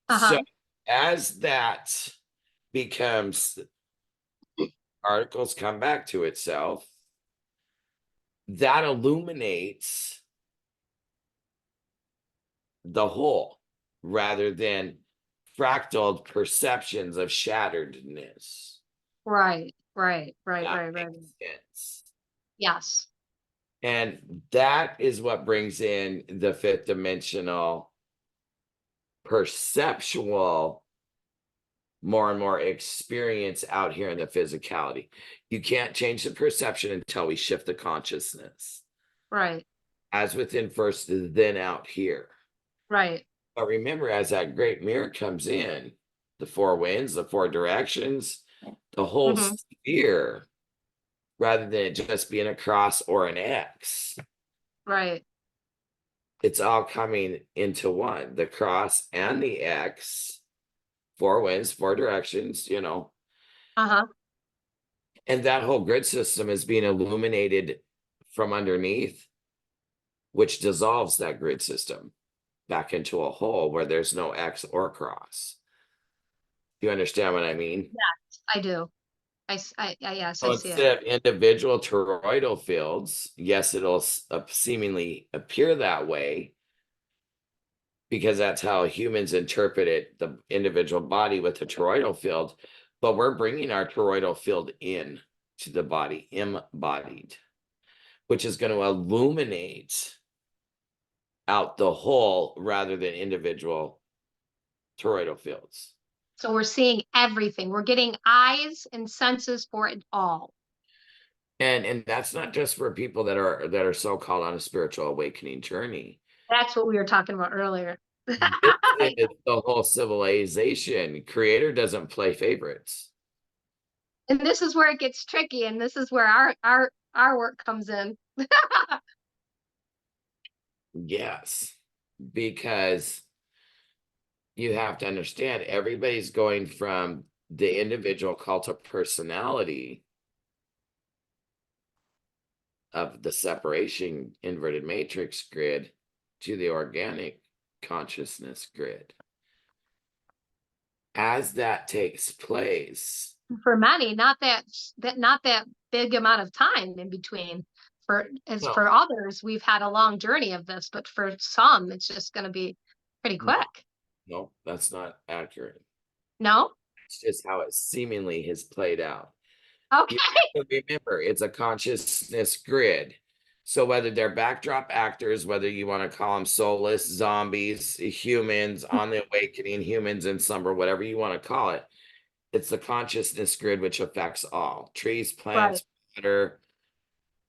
Speaker 2: So
Speaker 1: Uh-huh.
Speaker 2: as that becomes particles come back to itself, that illuminates the whole rather than fractal perceptions of shatteredness.
Speaker 1: Right. Right. Right.
Speaker 2: That
Speaker 1: Right. Right.
Speaker 2: makes sense.
Speaker 1: Yes.
Speaker 2: And that is what brings in the fifth dimensional perceptual more and more experience out here in the physicality. You can't change the perception until we shift the consciousness.
Speaker 1: Right.
Speaker 2: As within first, then out here.
Speaker 1: Right.
Speaker 2: But remember, as that great mirror comes in, the four winds, the four directions, the whole
Speaker 1: Hmm.
Speaker 2: sphere, rather than it just being a cross or an X,
Speaker 1: Right.
Speaker 2: it's all coming into one. The cross and the X, four winds, four directions.
Speaker 1: Uh-huh.
Speaker 2: And that whole grid system is being illuminated from underneath, which dissolves that grid system back into a whole where there's no X or cross. You understand what I mean?
Speaker 1: Yes, I do. Yes, I
Speaker 2: So
Speaker 1: see it.
Speaker 2: instead of individual toroidal fields, yes, it'll seemingly appear that way because that's how humans interpret it, the individual body with the toroidal field. But we're bringing our toroidal field in to the body, embodied, which is going to illuminate out the whole rather than individual toroidal fields.
Speaker 1: So we're seeing everything. We're getting eyes and senses for it all.
Speaker 2: And that's not just for people that are so-called on a spiritual awakening journey.
Speaker 1: That's what we were talking about earlier.
Speaker 2: This is the whole civilization. Creator doesn't play favorites.
Speaker 1: And this is where it gets tricky, and this is where our work comes in.
Speaker 2: Yes, because you have to understand everybody's going from the individual cult of personality of the separation inverted matrix grid to the organic consciousness grid. as that takes place,
Speaker 1: For many, not that big amount of time in between.
Speaker 2: no,
Speaker 1: For others, we've had a long journey of this, but for some, it's just going to be pretty
Speaker 2: no,
Speaker 1: quick.
Speaker 2: no, that's not accurate.
Speaker 1: No?
Speaker 2: It's just how it seemingly has played out. You
Speaker 1: Okay.
Speaker 2: have to remember, it's a consciousness grid. So whether they're backdrop actors, whether you want to call them soulless, zombies, humans on the awakening, humans in slumber, whatever you want to call it, it's the consciousness grid which affects all trees,
Speaker 1: Right.
Speaker 2: plants, water,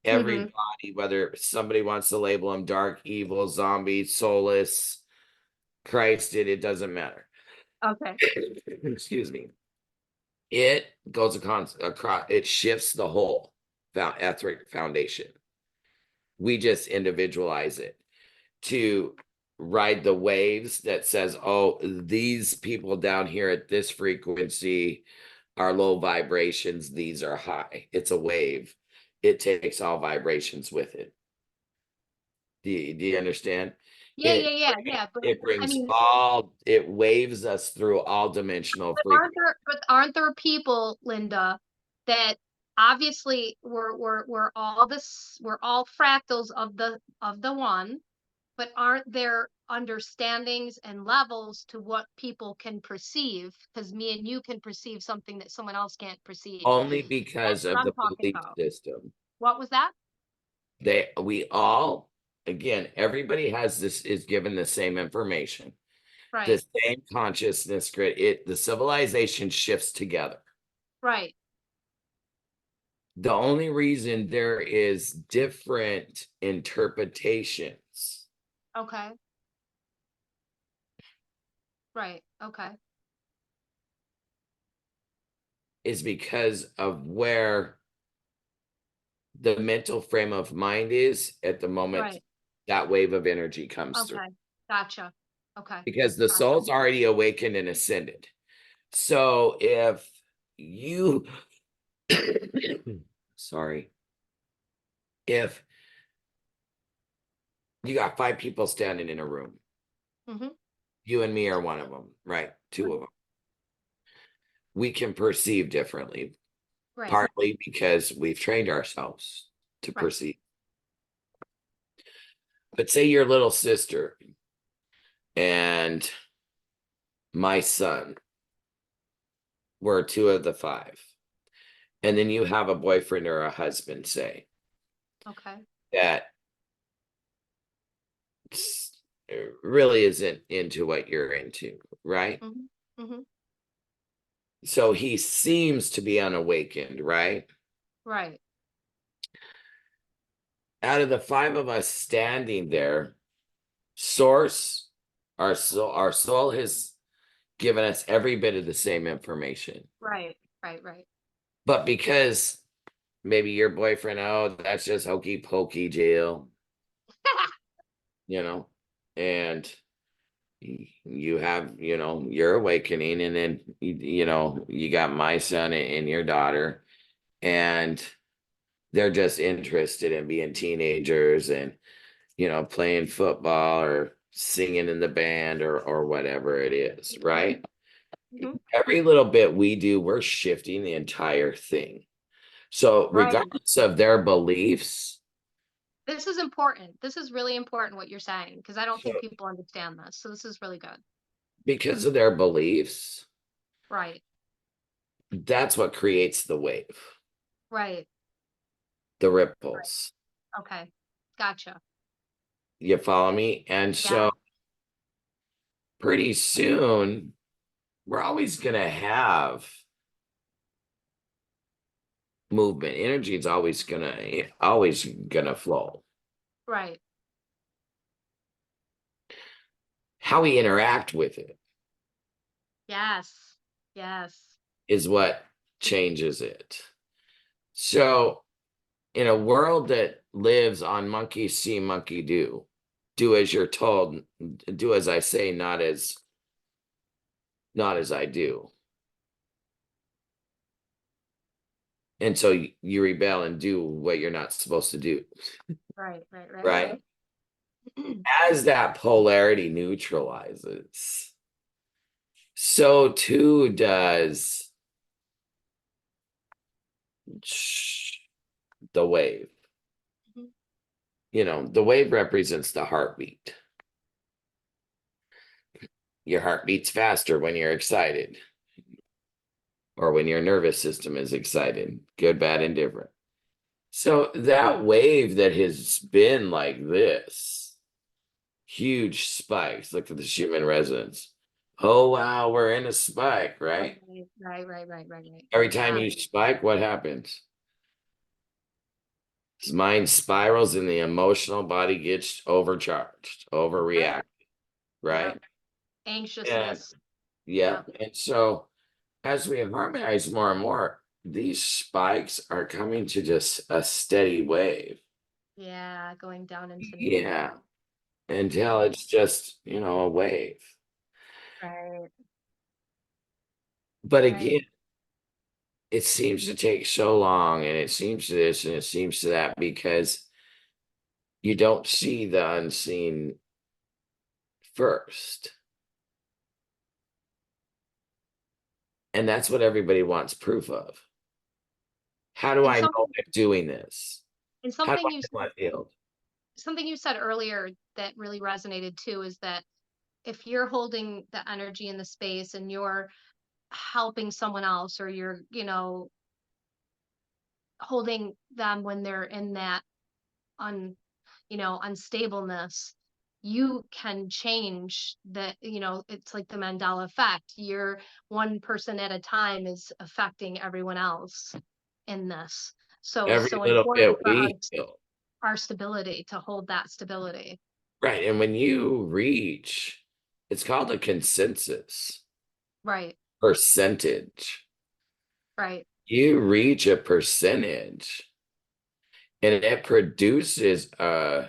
Speaker 1: Hmm.
Speaker 2: everybody, whether somebody wants to label them dark, evil, zombie, soulless, Christ, it doesn't matter.
Speaker 1: Okay.
Speaker 2: Excuse me. It goes across, it shifts the whole etheric foundation. We just individualize it to ride the waves that says, oh, these people down here at this frequency are low vibrations, these are high. It's a wave. It takes all vibrations with it. Do you understand?
Speaker 1: Yeah,
Speaker 2: It
Speaker 1: yeah, yeah, yeah. But
Speaker 2: it
Speaker 1: I
Speaker 2: brings
Speaker 1: mean,
Speaker 2: all, it waves us through all dimensional frequencies.
Speaker 1: but aren't there people, Linda, that obviously we're all this, we're all fractals of the one, but aren't there understandings and levels to what people can perceive? Because me and you can perceive something that someone else can't perceive.
Speaker 2: Only because
Speaker 1: That's what
Speaker 2: of
Speaker 1: I'm
Speaker 2: the
Speaker 1: talking
Speaker 2: belief
Speaker 1: about.
Speaker 2: system.
Speaker 1: What was that?
Speaker 2: We all, again, everybody has this, is given the same information, the
Speaker 1: Right,
Speaker 2: same consciousness grid. The civilization shifts together.
Speaker 1: right.
Speaker 2: The only reason there is different interpretations
Speaker 1: Okay, right, okay,
Speaker 2: is because of where the mental frame of mind is at the moment
Speaker 1: right.
Speaker 2: that wave of energy comes through.
Speaker 1: Okay, gotcha. Okay,
Speaker 2: Because the
Speaker 1: gotcha.
Speaker 2: soul's already awakened and ascended. So if you, sorry, if you got 5 people standing in a room,
Speaker 1: Mm-hmm.
Speaker 2: you and me are one of them, right? Two of them. We can perceive differently,
Speaker 1: Right,
Speaker 2: partly because we've trained ourselves to
Speaker 1: right.
Speaker 2: perceive. But say your little sister and my son were 2 of the 5, and then you have a boyfriend or a husband, say,
Speaker 1: Okay.
Speaker 2: that really isn't into what you're into, right?
Speaker 1: Mm-hmm. Mm-hmm.
Speaker 2: So he seems to be unawakened, right?
Speaker 1: Right,
Speaker 2: Out of the 5 of us standing there, source, our soul has given us every bit of the same information.
Speaker 1: right, right, right.
Speaker 2: But because maybe your boyfriend, oh, that's just hokey pokey jail, you know, and you have, your awakening, and then you got my son and your daughter, and they're just interested in being teenagers and playing football or singing in the band or whatever it is, right?
Speaker 1: Mm-hmm.
Speaker 2: Every little bit we do, we're shifting the entire thing. So
Speaker 1: Right.
Speaker 2: regardless of their beliefs,
Speaker 1: This is important. This is really important what you're saying, because I don't
Speaker 2: so
Speaker 1: think people understand this. So this is really good.
Speaker 2: because of their beliefs,
Speaker 1: Right,
Speaker 2: that's what creates the wave,
Speaker 1: right,
Speaker 2: the
Speaker 1: right.
Speaker 2: ripples.
Speaker 1: Okay. Gotcha.
Speaker 2: You follow me? And
Speaker 1: Yeah.
Speaker 2: so pretty soon, we're always going to have movement. Energy is always gonna flow.
Speaker 1: Right.
Speaker 2: How we interact with it
Speaker 1: Yes. Yes.
Speaker 2: is what changes it. So in a world that lives on monkey see, monkey do as you're told, do as I say, not as I do. And so you rebel and do what you're not supposed to do,
Speaker 1: Right, right, right,
Speaker 2: right?
Speaker 1: right.
Speaker 2: As that polarity neutralizes, So too does the wave.
Speaker 1: Mhm.
Speaker 2: The wave represents the heartbeat. Your heart beats faster when you're excited or when your nervous system is excited, good, bad, and different. So that wave that has been like this, huge spikes, look at the Schumann resonance. Oh, wow, we're in a spike, right?
Speaker 1: Right.
Speaker 2: Every time
Speaker 1: Yeah.
Speaker 2: you spike, what happens? His mind spirals and the emotional body gets overcharged,
Speaker 1: Yep.
Speaker 2: overreact,
Speaker 1: Yep.
Speaker 2: right? And
Speaker 1: Anxiousness.
Speaker 2: yeah,
Speaker 1: Yep.
Speaker 2: and so as we harmonize more and more, these spikes are coming to just a steady wave.
Speaker 1: Yeah. Going down into neutral.
Speaker 2: Yeah, until
Speaker 1: Right.
Speaker 2: it's just, a wave.
Speaker 1: Right.
Speaker 2: But
Speaker 1: Right.
Speaker 2: again, it seems to take so long and it seems to this and it seems to that because you don't see the unseen first. And that's what everybody wants proof of. How do
Speaker 1: And
Speaker 2: I know
Speaker 1: something
Speaker 2: I'm doing this?
Speaker 1: and
Speaker 2: How do
Speaker 1: something
Speaker 2: I
Speaker 1: you
Speaker 2: know I failed?
Speaker 1: something you said earlier that really resonated too is that if you're holding the energy in the space and you're helping someone else, or you're, holding them when they're in that un unstableness, you can change that. It's like the Mandela effect. You're one person at a time is affecting everyone else in this. So it's
Speaker 2: Every
Speaker 1: so
Speaker 2: little
Speaker 1: important
Speaker 2: bit
Speaker 1: for
Speaker 2: we feel.
Speaker 1: our stability to hold that stability.
Speaker 2: Right. And when you reach, it's called a consensus
Speaker 1: Right.
Speaker 2: percentage.
Speaker 1: Right.
Speaker 2: You reach a percentage and it produces a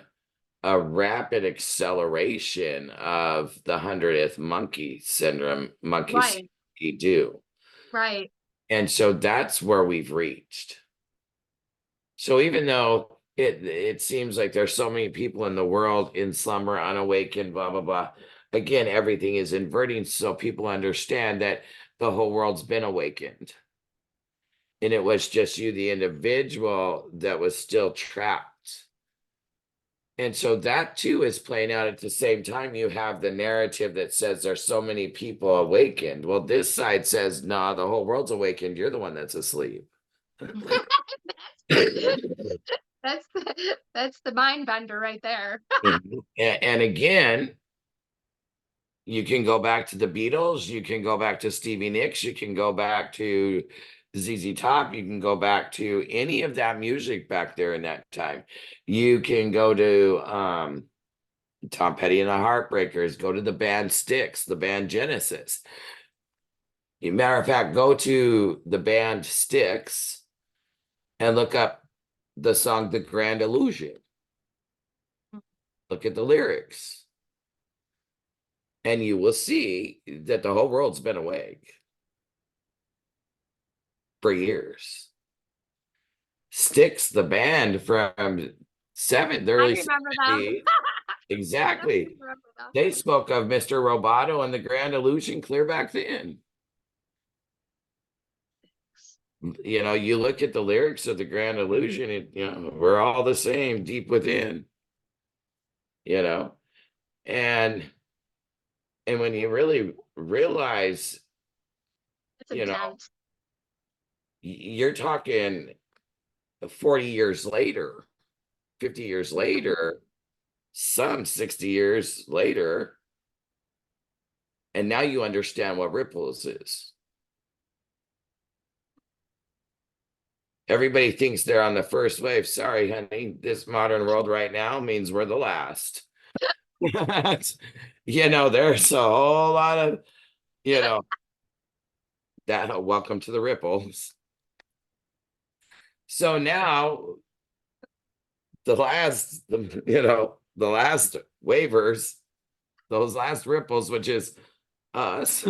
Speaker 2: rapid acceleration of the 100th monkey syndrome, monkeys
Speaker 1: Right.
Speaker 2: do.
Speaker 1: Right.
Speaker 2: And so that's where we've reached. So even though it seems like there's so many people in the world in slumber, unawakened, blah, blah, blah. Again, everything is inverting so people understand that the whole world's been awakened. And it was just you, the individual, that was still trapped. And so that too is playing out at the same time. You have the narrative that says there's so many people awakened. Well, this side says, nah, the whole world's awakened. You're the one that's asleep.
Speaker 1: That's the mind bender right there.
Speaker 2: And again, you can go back to the Beatles, you can go back to Stevie Nicks, you can go back to ZZ Top, you can go back to any of that music back there in that time. You can go to Tom Petty and the Heartbreakers, go to the band Styx, the band Genesis. Matter of fact, go to the band Styx and look up the song The Grand Illusion. Look at the lyrics. And you will see that the whole world's been awake for years. Styx, the band from the
Speaker 1: I
Speaker 2: early
Speaker 1: remember them.
Speaker 2: 70s,
Speaker 1: I definitely
Speaker 2: exactly.
Speaker 1: remember them.
Speaker 2: They spoke of Mr. Roboto and the Grand Illusion clear back then. You look at the lyrics of the Grand Illusion, we're all the same deep within, you know, and when you really realize,
Speaker 1: It's
Speaker 2: you know,
Speaker 1: intense.
Speaker 2: you're talking 40 years later, 50 years later, some 60 years later, and now you understand what ripples is. Everybody thinks they're on the first wave. Sorry, honey, this modern world right now means we're the last. There's a whole lot of, you know, that welcome to the ripples. So now the last waivers, those last ripples, which is us,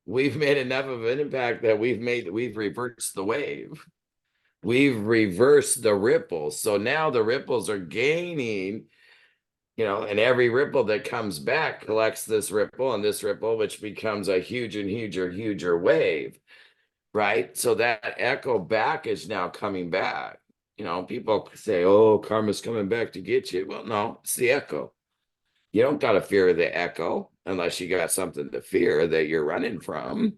Speaker 2: we've made enough of an impact that we've reversed the wave. We've reversed the ripples. So now the ripples are gaining and every ripple that comes back collects this ripple and this ripple, which becomes a huge and huger wave, right? So that echo back is now coming back. People say, oh, karma's coming back to get you. Well, no, it's the echo. You don't got to fear the echo unless you got something to fear that you're running from.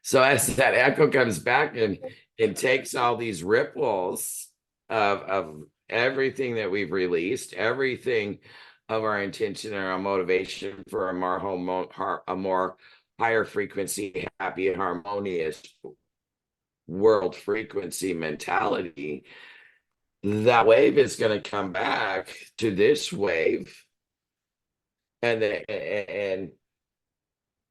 Speaker 2: So as that echo comes back and it takes all these ripples of everything that we've released, everything of our intention and our motivation for a more higher frequency, happy, harmonious world frequency mentality, that wave is going to come back to this wave, and they're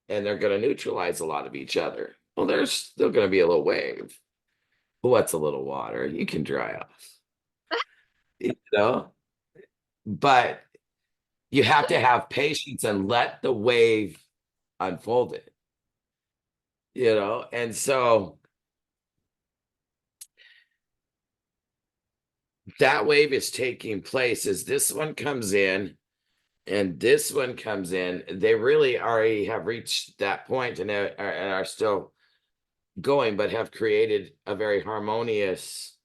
Speaker 2: going to neutralize a lot of each other. Well, there's still going to be a little wave. What's a little water? You can dry off, but you have to have patience and let the wave unfold it, and so that wave is taking place as this one comes in and this one comes in. They really already have reached that point and are still going, but have created a very harmonious.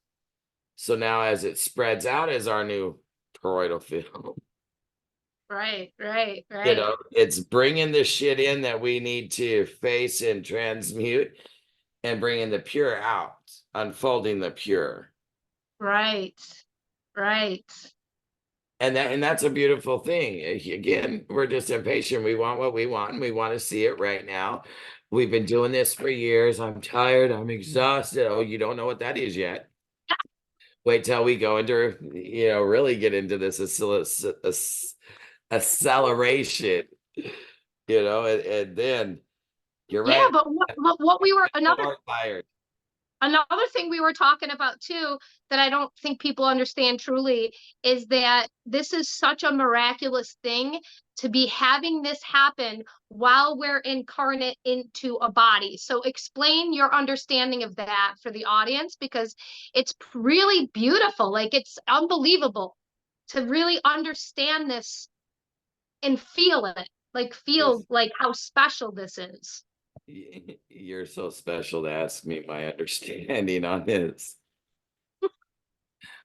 Speaker 2: So now as it spreads out as our new toroidal field,
Speaker 1: Right.
Speaker 2: it's bringing the shit in that we need to face and transmute, and bringing the pure out, unfolding the pure.
Speaker 1: Right.
Speaker 2: And that's a beautiful thing. Again, we're just impatient. We want what we want, and we want to see it right now. We've been doing this for years. I'm tired. I'm exhausted. Oh, you don't know what that is yet. Wait till we go into, really get into this acceleration, and then you're
Speaker 1: Yeah,
Speaker 2: right.
Speaker 1: but what we were
Speaker 2: More tired.
Speaker 1: another thing we were talking about too that I don't think people understand truly is that this is such a miraculous thing to be having this happen while we're incarnate into a body. So explain your understanding of that for the audience, because it's really beautiful. Like, it's unbelievable to really understand this and feel it. Like, feel
Speaker 2: Yes.
Speaker 1: like how special this is.
Speaker 2: You're so special to ask me my understanding on this.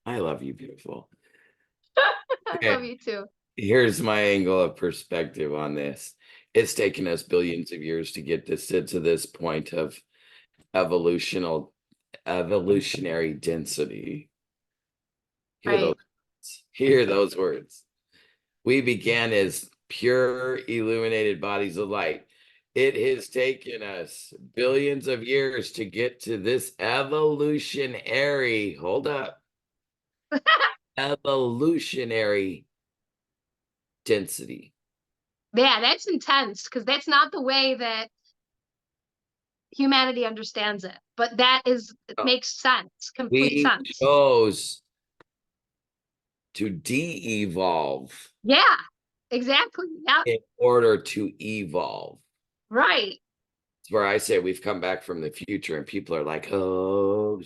Speaker 2: I love you, beautiful.
Speaker 1: I
Speaker 2: Okay,
Speaker 1: love you too.
Speaker 2: here's my angle of perspective on this. It's taken us billions of years to get this to this point of evolutionary density. Hear those
Speaker 1: Right.
Speaker 2: words. Hear those words. We began as pure illuminated bodies of light. It has taken us billions of years to get to this evolutionary, hold up, evolutionary density.
Speaker 1: Yeah, that's intense because that's not the way that humanity understands it. But that is, it
Speaker 2: Oh,
Speaker 1: makes sense, complete
Speaker 2: we
Speaker 1: sense.
Speaker 2: chose to de-evolve
Speaker 1: Yeah, exactly. Yeah,
Speaker 2: in order to evolve.
Speaker 1: right.
Speaker 2: It's where I say we've come back from the future, and people are like, oh.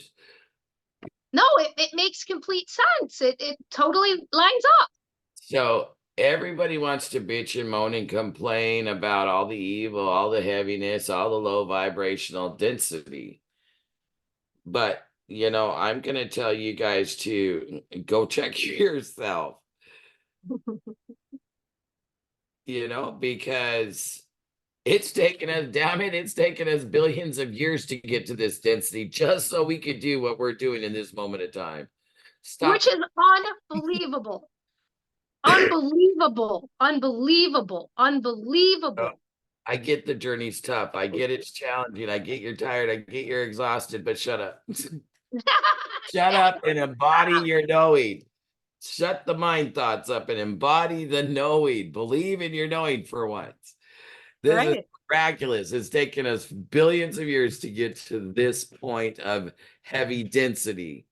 Speaker 1: No, it makes complete sense. It totally lines up.
Speaker 2: So everybody wants to bitch and moan and complain about all the evil, all the heaviness, all the low vibrational density. But, I'm going to tell you guys to go check yourself, because it's taken us billions of years to get to this density just so we could do what we're doing in this moment of time. Stop.
Speaker 1: Which is unbelievable. Unbelievable. Unbelievable. Unbelievable.
Speaker 2: I get the journey's tough. I get it's challenging. I get you're tired. I get you're exhausted, but shut up. Shut up and embody your knowing. Shut the mind thoughts up and embody the knowing. Believe in your knowing for once. This is
Speaker 1: Right.
Speaker 2: miraculous. It's taken us billions of years to get to this point of heavy density.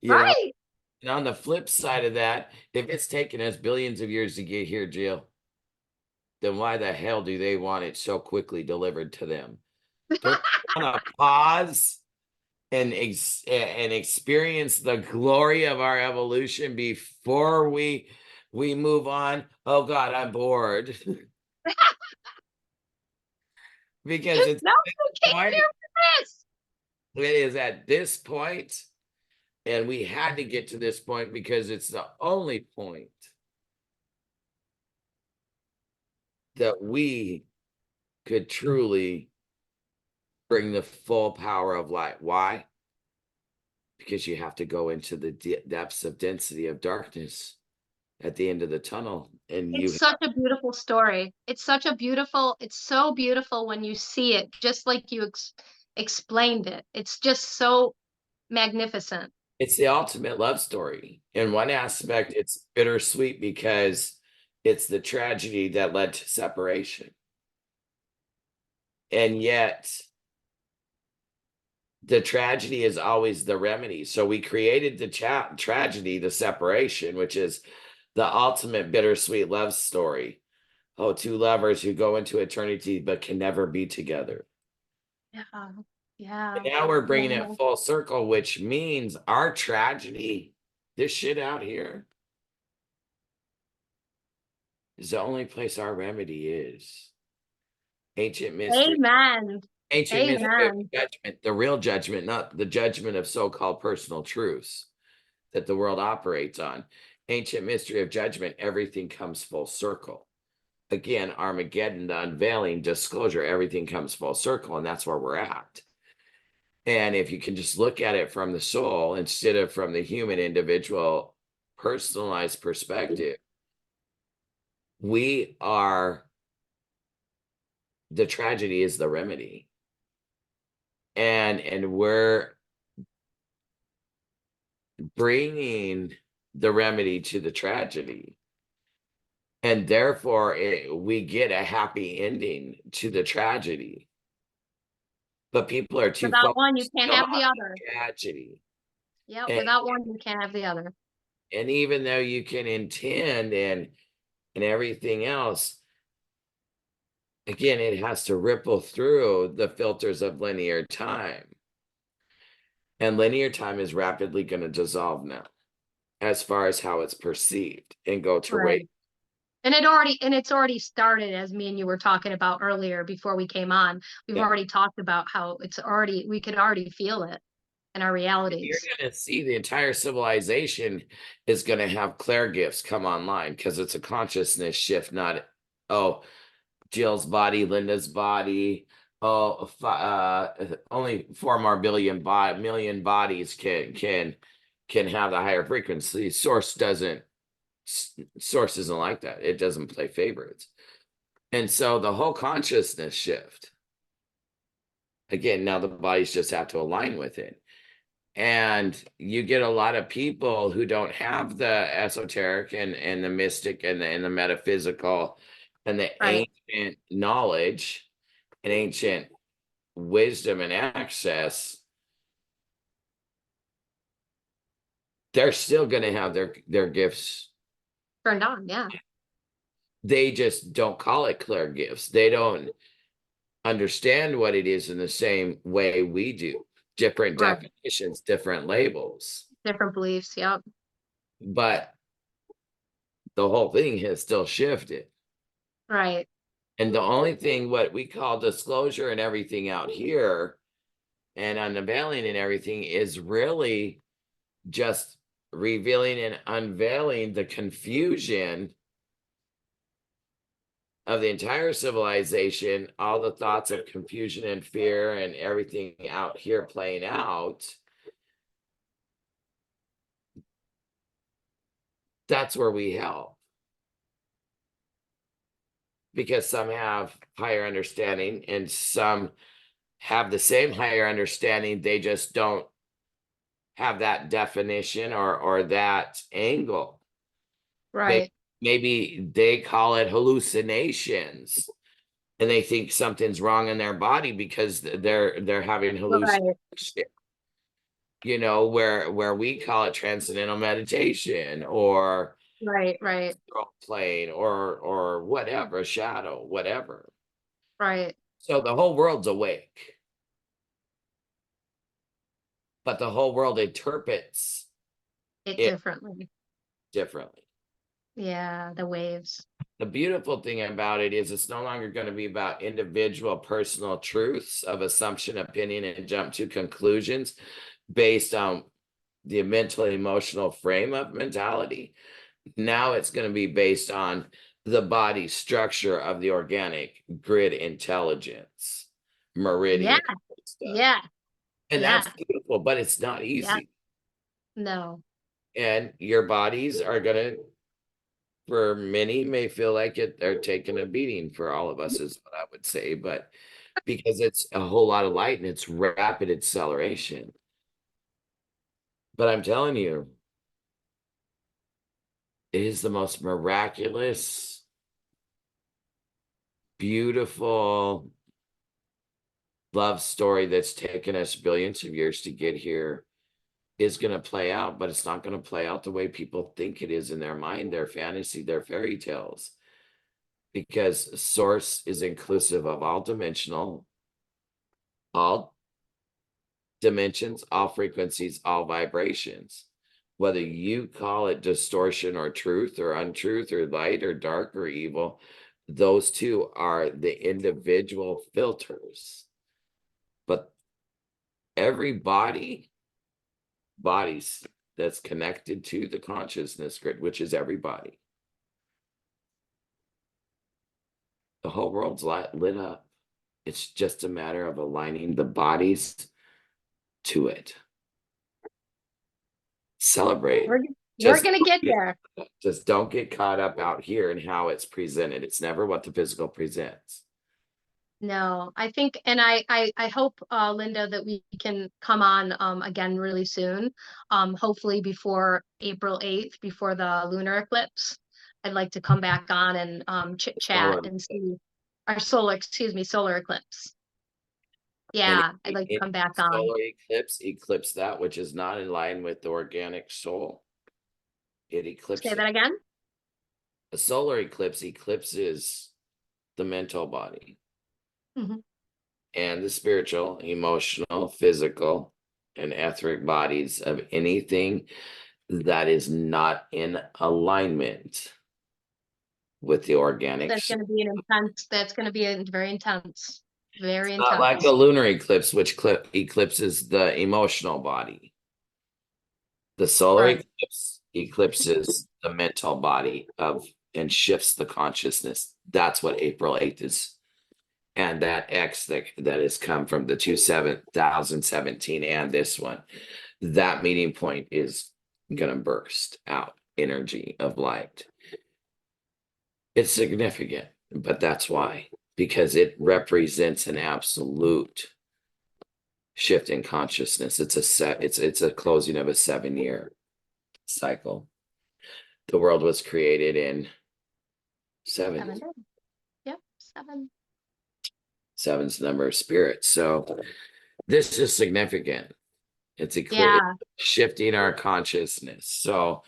Speaker 2: You know,
Speaker 1: Right.
Speaker 2: and on the flip side of that, if it's taken us billions of years to get here, Jill, then why the hell do they want it so quickly delivered to them? Put on a pause and experience the glory of our evolution before we move on. Oh God, I'm bored. Because it's
Speaker 1: No, you came
Speaker 2: point,
Speaker 1: here for this.
Speaker 2: it is at this point, and we had to get to this point because it's the only point that we could truly bring the full power of light. Why? Because you have to go into the depths of density of darkness at the end of the tunnel, and
Speaker 1: It's
Speaker 2: you
Speaker 1: such a beautiful story. It's so beautiful when you see it, just like you explained it. It's just so magnificent.
Speaker 2: it's the ultimate love story. In one aspect, it's bittersweet because it's the tragedy that led to separation. And yet, the tragedy is always the remedy. So we created the tragedy, the separation, which is the ultimate bittersweet love story. Oh, two lovers who go into eternity but can never be together.
Speaker 1: Yeah.
Speaker 2: And
Speaker 1: Yeah.
Speaker 2: now we're bringing
Speaker 1: Yeah.
Speaker 2: it full circle, which means our tragedy, this shit out here, is the only place our remedy is. Ancient mystery,
Speaker 1: Amen.
Speaker 2: ancient mystery of
Speaker 1: Amen.
Speaker 2: judgment, the real judgment, not the judgment of so-called personal truths that the world operates on. Ancient mystery of judgment, everything comes full circle. Again, Armageddon, the unveiling, disclosure, everything comes full circle, and that's where we're at. And if you can just look at it from the soul instead of from the human individual personalized perspective, we are, the tragedy is the remedy. And we're bringing the remedy to the tragedy. And therefore, we get a happy ending to the tragedy. But people are too
Speaker 1: Without one, you
Speaker 2: focused
Speaker 1: can't
Speaker 2: on
Speaker 1: have the
Speaker 2: the
Speaker 1: other.
Speaker 2: tragedy.
Speaker 1: Yep.
Speaker 2: And,
Speaker 1: Without one, you can't have the other.
Speaker 2: and even though you can intend and everything else, again, it has to ripple through the filters of linear time. And linear time is rapidly going to dissolve now, as far as how it's perceived, and go to
Speaker 1: Right.
Speaker 2: rate.
Speaker 1: It's already started, as me and you were talking about earlier before we came on. We've
Speaker 2: Yeah.
Speaker 1: already talked about how we could already feel it in our
Speaker 2: You're
Speaker 1: realities.
Speaker 2: going to see the entire civilization is going to have clair gifts come online because it's a consciousness shift, not, oh, Jill's body, Linda's body. Oh, only 4 more million bodies can have the higher frequency. Source isn't like that. It doesn't play favorites. And so the whole consciousness shift. Again, now the bodies just have to align with it. And you get a lot of people who don't have the esoteric and the mystic and the metaphysical and the
Speaker 1: Right.
Speaker 2: ancient knowledge and ancient wisdom and access. They're still going to have their gifts.
Speaker 1: Turned on. Yeah.
Speaker 2: They just don't call it clear gifts. They don't understand what it is in the same way we do. Different
Speaker 1: Right.
Speaker 2: definitions, different labels.
Speaker 1: Different beliefs. Yep.
Speaker 2: But the whole thing has still shifted.
Speaker 1: Right.
Speaker 2: And the only thing what we call disclosure and everything out here and unveiling and everything is really just revealing and unveiling the confusion of the entire civilization, all the thoughts of confusion and fear and everything out here playing out. That's where we help. Because some have higher understanding and some have the same higher understanding. They just don't have that definition or that angle.
Speaker 1: Right.
Speaker 2: Maybe they call it hallucinations and they think something's wrong in their body because they're having hallucinations.
Speaker 1: Right.
Speaker 2: Where we call it transcendental meditation or
Speaker 1: Right. Right.
Speaker 2: astral plane or whatever, shadow, whatever.
Speaker 1: Right.
Speaker 2: So the whole world's awake. but the whole world interprets
Speaker 1: It
Speaker 2: it
Speaker 1: differently.
Speaker 2: differently.
Speaker 1: Yeah, the waves.
Speaker 2: The beautiful thing about it is it's no longer going to be about individual personal truths of assumption, opinion, and jump to conclusions based on the mental emotional frame of mentality. Now it's going to be based on the body structure of the organic grid intelligence,
Speaker 1: Yeah,
Speaker 2: meridian stuff.
Speaker 1: yeah,
Speaker 2: And that's
Speaker 1: yeah,
Speaker 2: beautiful, but it's not
Speaker 1: yeah.
Speaker 2: easy.
Speaker 1: No.
Speaker 2: And your bodies are going to, for many, may feel like they're taking a beating. For all of us, is what I would say. But because it's a whole lot of light and it's rapid acceleration. But I'm telling you, it is the most miraculous, beautiful love story that's taken us billions of years to get here is going to play out, but it's not going to play out the way people think it is in their mind, their fantasy, their fairy tales. Because source is inclusive of all dimensional, all dimensions, all frequencies, all vibrations. Whether you call it distortion or truth or untruth or light or dark or evil, those two are the individual filters. But every bodies that's connected to the consciousness grid, which is everybody, the whole world's lit up. It's just a matter of aligning the bodies to it. Celebrate.
Speaker 1: We're we're
Speaker 2: Just
Speaker 1: gonna get there.
Speaker 2: just don't get caught up out here in how it's presented. It's never what the physical presents.
Speaker 1: No, I think, and I hope, Linda, that we can come on again really soon. Hopefully before April 8th, before the lunar eclipse. I'd like to come back on and chit chat
Speaker 2: Solar
Speaker 1: and see our solar, excuse me, solar eclipse.
Speaker 2: and
Speaker 1: Yeah, I'd like to
Speaker 2: any
Speaker 1: come back on.
Speaker 2: solar eclipse that which is not in line with the organic soul. It
Speaker 1: Say
Speaker 2: eclipses.
Speaker 1: that again.
Speaker 2: A solar eclipse eclipses the mental body
Speaker 1: Hmm.
Speaker 2: and the spiritual, emotional, physical, and etheric bodies of anything that is not in alignment with the organic.
Speaker 1: That's going to be an intense. That's going to be a very intense. Very
Speaker 2: Not like a
Speaker 1: intense.
Speaker 2: lunar eclipse, which eclipses the emotional body. The solar
Speaker 1: Right.
Speaker 2: eclipse eclipses the mental body of and shifts the consciousness. That's what April 8th is. And that X that has come from the 2017 and this one, that meeting point is gonna burst out energy of light. It's significant, but that's why, because it represents an absolute shift in consciousness. It's a closing of a 7-year cycle. The world was created in 7.
Speaker 1: 7 days. Yep. 7.
Speaker 2: Seven's the number of spirits. So this is significant. It's
Speaker 1: Yeah.
Speaker 2: shifting our consciousness. So,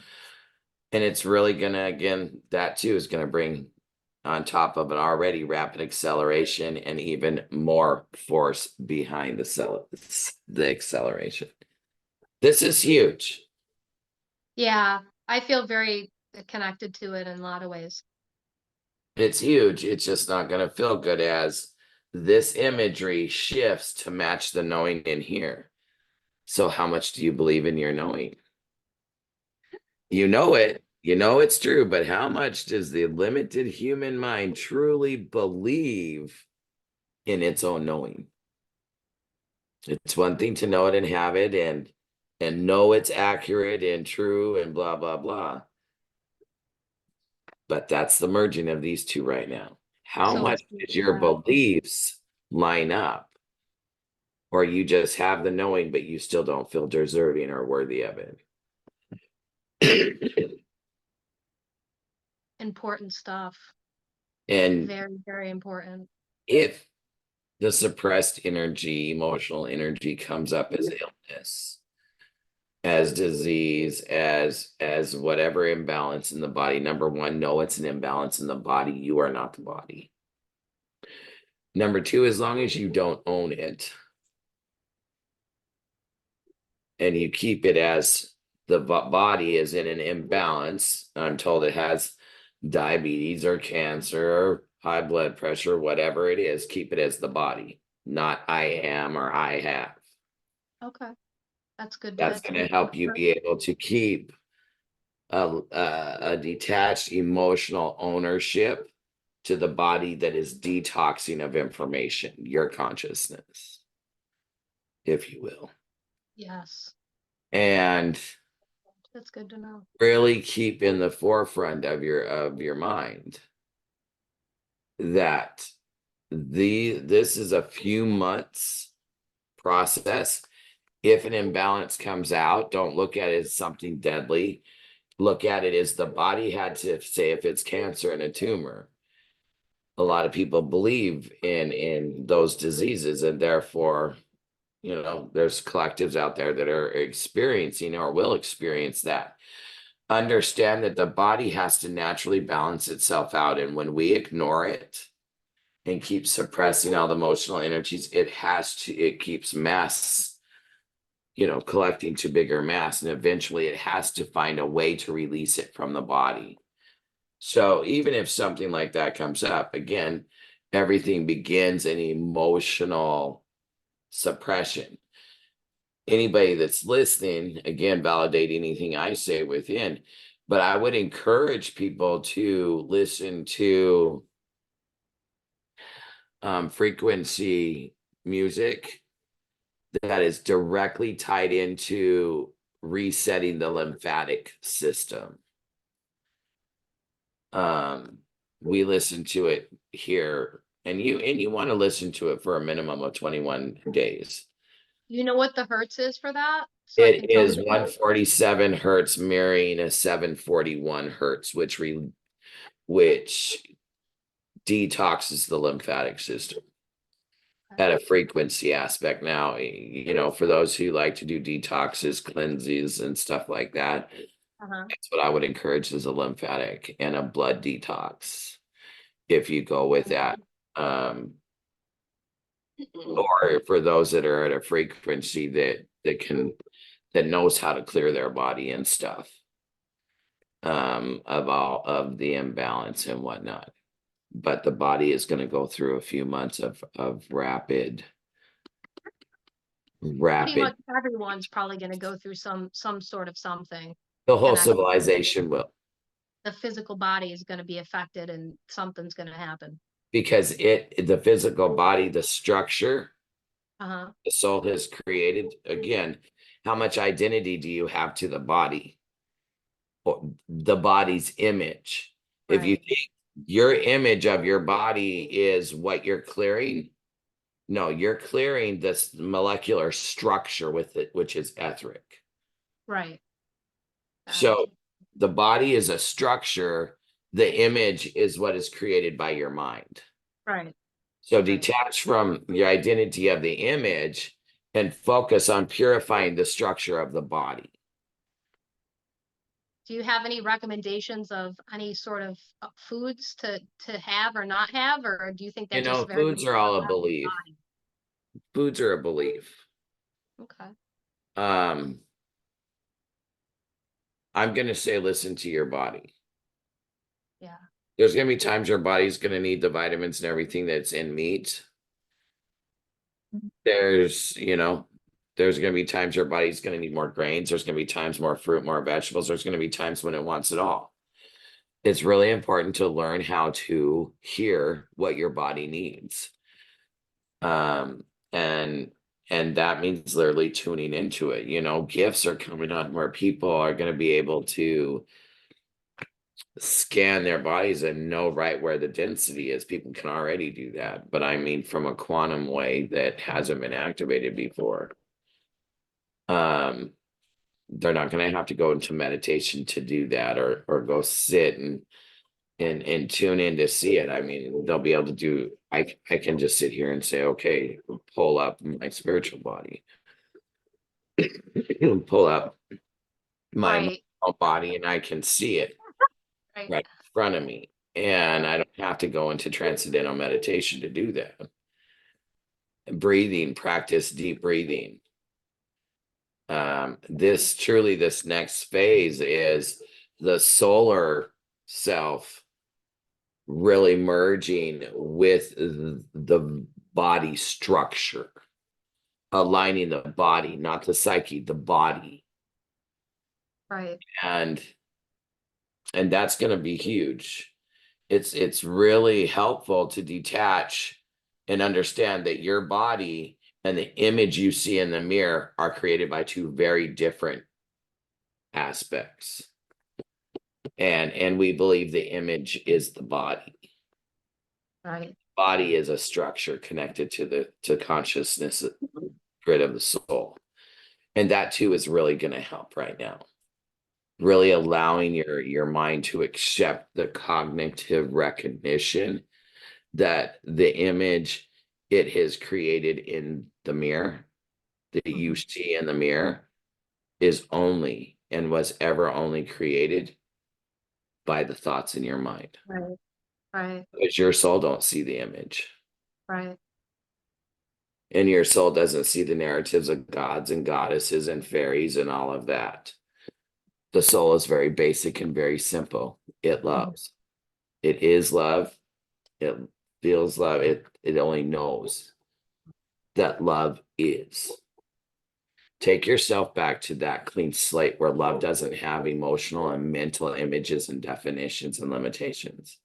Speaker 2: and it's really gonna, again, that too is gonna bring on top of an already rapid acceleration and even more force behind the acceleration. This is huge.
Speaker 1: Yeah. I feel very connected to it in a lot of ways.
Speaker 2: It's huge. It's just not going to feel good as this imagery shifts to match the knowing in here. So, how much do you believe in your knowing? You know it, you know it's true, but how much does the limited human mind truly believe in its own knowing? It's one thing to know it and have it and know it's accurate and true and blah blah blah. But that's the merging of these two right now. How
Speaker 1: So
Speaker 2: much
Speaker 1: it's
Speaker 2: does your beliefs line up? Or you just have the knowing, but you still don't feel deserving or worthy of it.
Speaker 1: important stuff.
Speaker 2: And
Speaker 1: Very, very important.
Speaker 2: if the suppressed energy, emotional energy comes up as illness, as disease, as whatever imbalance in the body, number one, know it's an imbalance in the body. You are not the body. Number two, as long as you don't own it, and you keep it as the body is in an imbalance, I'm told it has diabetes or cancer or high blood pressure, whatever it is, keep it as the body, not I am or I have.
Speaker 1: Okay. That's good.
Speaker 2: That's going to help you be able to keep a detached emotional ownership to the body that is detoxing of information, your consciousness, if you will.
Speaker 1: Yes.
Speaker 2: And
Speaker 1: That's good to know.
Speaker 2: really keep in the forefront of your mind that this is a few months process. If an imbalance comes out, don't look at it as something deadly. Look at it as the body had to say, if it's cancer and a tumor, a lot of people believe in those diseases, and therefore, there's collectives out there that are experiencing or will experience that. Understand that the body has to naturally balance itself out, and when we ignore it and keep suppressing all the emotional energies, it keeps mass, collecting to bigger mass, and eventually it has to find a way to release it from the body. So even if something like that comes up, again, everything begins in emotional suppression. Anybody that's listening, again, validate anything I say within, but I would encourage people to listen to frequency music that is directly tied into resetting the lymphatic system. We listen to it here, and you want to listen to it for a minimum of 21 days.
Speaker 1: You know what the hertz is for that? So
Speaker 2: It is 147 hertz mirroring a 741 hertz, which detoxes the lymphatic system at a frequency aspect. Now, for those who like to do detoxes, cleanses, and stuff like that, that's what I would encourage, is a lymphatic and a blood detox, if you go with that. Or for those that are at a frequency that knows how to clear their body and stuff, of all of the imbalance and whatnot. But the body is going to go through a few months of rapid.
Speaker 1: pretty much everyone's probably going to go through some sort of something.
Speaker 2: The whole civilization will.
Speaker 1: The physical body is going to be affected, and something's going to happen.
Speaker 2: Because the physical body, the structure,
Speaker 1: the
Speaker 2: soul has created. Again, how much identity do you have to the body? Or the body's image. Right. If you think your image of your body is what you're clearing, no, you're clearing this molecular structure with it, which is etheric.
Speaker 1: Right.
Speaker 2: So the body is a structure. The image is what is created by your mind.
Speaker 1: Right.
Speaker 2: So detach from your identity of the image and focus on purifying the structure of the body.
Speaker 1: Do you have any recommendations of any sort of foods to have or not have, or do you think that just
Speaker 2: foods are all a belief? Foods are a belief.
Speaker 1: Okay.
Speaker 2: I'm going to say, listen to your body.
Speaker 1: Yeah.
Speaker 2: There's going to be times your body's going to need the vitamins and everything that's in meat. There's going to be times your body's going to need more grains. There's going to be times more fruit, more vegetables. There's going to be times when it wants it all. It's really important to learn how to hear what your body needs. And that means literally tuning into it. Gifts are coming on where people are going to be able to scan their bodies and know right where the density is. People can already do that, but I mean from a quantum way that hasn't been activated before. They're not going to have to go into meditation to do that, or go sit and tune in to see it. I mean, they'll be able to do. I can just sit here and say, okay, pull up my spiritual body, pull up my body, and I can see it right in front of me, and I don't have to go into transcendental meditation to do that. Breathing, practice deep breathing. This next phase is the solar self really merging with the body structure, aligning the body, not the psyche, the body.
Speaker 1: Right.
Speaker 2: And that's going to be huge. It's really helpful to detach and understand that your body and the image you see in the mirror are created by two very different aspects. And we believe the image is the body.
Speaker 1: Right.
Speaker 2: Body is a structure connected to consciousness grid of the soul. And that too is really going to help right now. Really allowing your mind to accept the cognitive recognition that the image it has created in the mirror that you see in the mirror is only and was ever only created by the thoughts in your mind.
Speaker 1: Right. Right.
Speaker 2: Because your soul don't see the image.
Speaker 1: Right.
Speaker 2: And your soul doesn't see the narratives of gods and goddesses and fairies and all of that. The soul is very basic and very simple. It loves. It is love. It feels love. It only knows that love is. Take yourself back to that clean slate where love doesn't have emotional and mental images and definitions and limitations.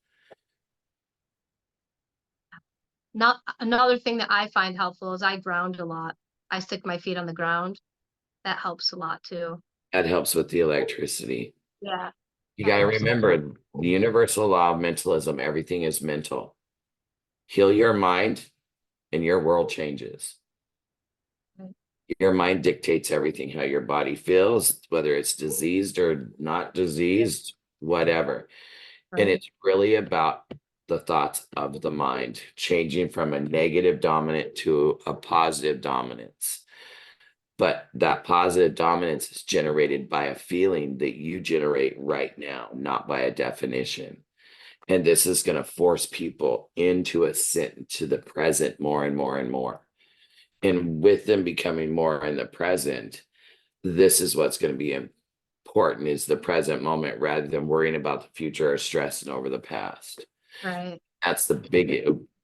Speaker 1: Not another thing that I find helpful is I ground a lot. I stick my feet on the ground. That helps a lot too.
Speaker 2: That helps with the electricity.
Speaker 1: Yeah.
Speaker 2: You
Speaker 1: That
Speaker 2: got to
Speaker 1: helps a lot.
Speaker 2: remember the universal law of mentalism, everything is mental. Heal your mind and your world changes.
Speaker 1: Right.
Speaker 2: Your mind dictates everything, how your body feels, whether it's diseased or not diseased, whatever. And
Speaker 1: Right.
Speaker 2: it's really about the thoughts of the mind changing from a negative dominant to a positive dominance. But that positive dominance is generated by a feeling that you generate right now, not by a definition. And this is going to force people into a sit to the present more and more and more. And with them becoming more in the present, this is what's going to be important is the present moment rather than worrying about the future or stressing over the past.
Speaker 1: Right.
Speaker 2: That's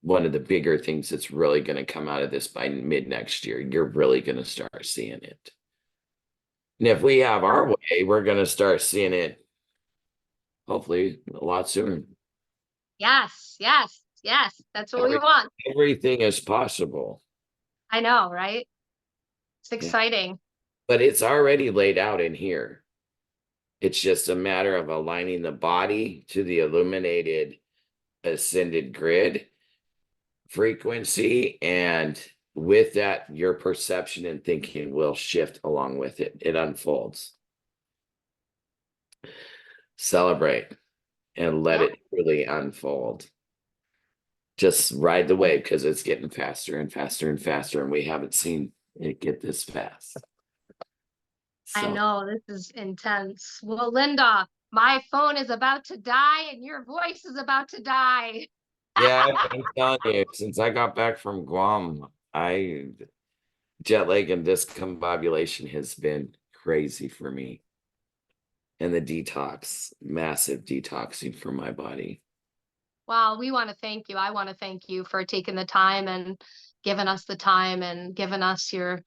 Speaker 2: one of the bigger things that's really going to come out of this by mid next year. You're really going to start seeing it. And if we have our way, we're going to start seeing it hopefully a lot sooner.
Speaker 1: Yes. Yes. Yes. That's what we
Speaker 2: Every,
Speaker 1: want.
Speaker 2: everything is possible.
Speaker 1: I know, right? It's
Speaker 2: Yeah.
Speaker 1: exciting.
Speaker 2: But it's already laid out in here. It's just a matter of aligning the body to the illuminated ascended grid frequency. And with that, your perception and thinking will shift along with it. It unfolds. Celebrate and let
Speaker 1: Yeah.
Speaker 2: it really unfold. Just ride the wave because it's getting faster and faster and faster, and we haven't seen it get this fast.
Speaker 1: I
Speaker 2: So,
Speaker 1: know this is intense. Well, Linda, my phone is about to die and your voice is about to die.
Speaker 2: yeah, I'm telling you, since I got back from Guam, jet lag and discombobulation has been crazy for me. And the detox, massive detoxing for my body.
Speaker 1: Well, we want to thank you. I want to thank you for taking the time and giving us the time and giving us your,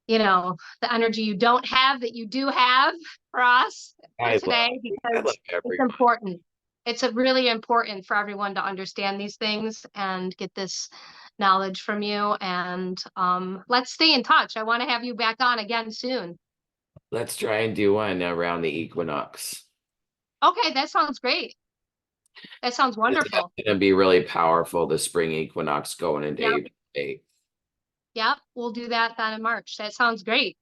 Speaker 1: the energy you don't have that you do have for us
Speaker 2: I love,
Speaker 1: today
Speaker 2: I love
Speaker 1: because it's
Speaker 2: everyone.
Speaker 1: important. It's really important for everyone to understand these things and get this knowledge from you. And let's stay in touch. I want to have you back on again soon.
Speaker 2: Let's try and do one around the equinox.
Speaker 1: Okay, that sounds great. That sounds
Speaker 2: It's
Speaker 1: wonderful.
Speaker 2: going to be really powerful, the spring equinox going into
Speaker 1: Yep.
Speaker 2: April.
Speaker 1: Yep. We'll do that then in March. That sounds great.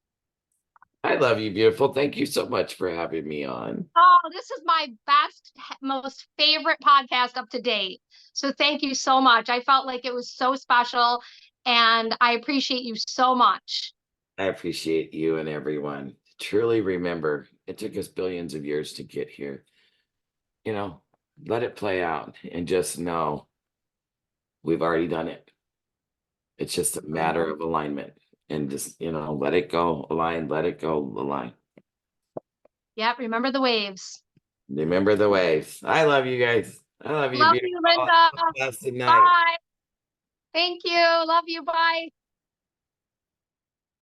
Speaker 2: I love you, beautiful. Thank you so much for having me on.
Speaker 1: Oh, this is my best, most favorite podcast up to date. So thank you so much. I felt like it was so special and I appreciate you so much.
Speaker 2: I appreciate you and everyone. Truly remember, it took us billions of years to get here. Let it play out and just know we've already done it. It's just a matter of alignment and just, let it go, align, let it go, align.
Speaker 1: Yep, remember the waves.
Speaker 2: Remember the waves. I love you guys. I love you,
Speaker 1: Love
Speaker 2: beautiful.
Speaker 1: you, Linda.
Speaker 2: Have a blessed night.
Speaker 1: Bye. Thank you. Love you. Bye.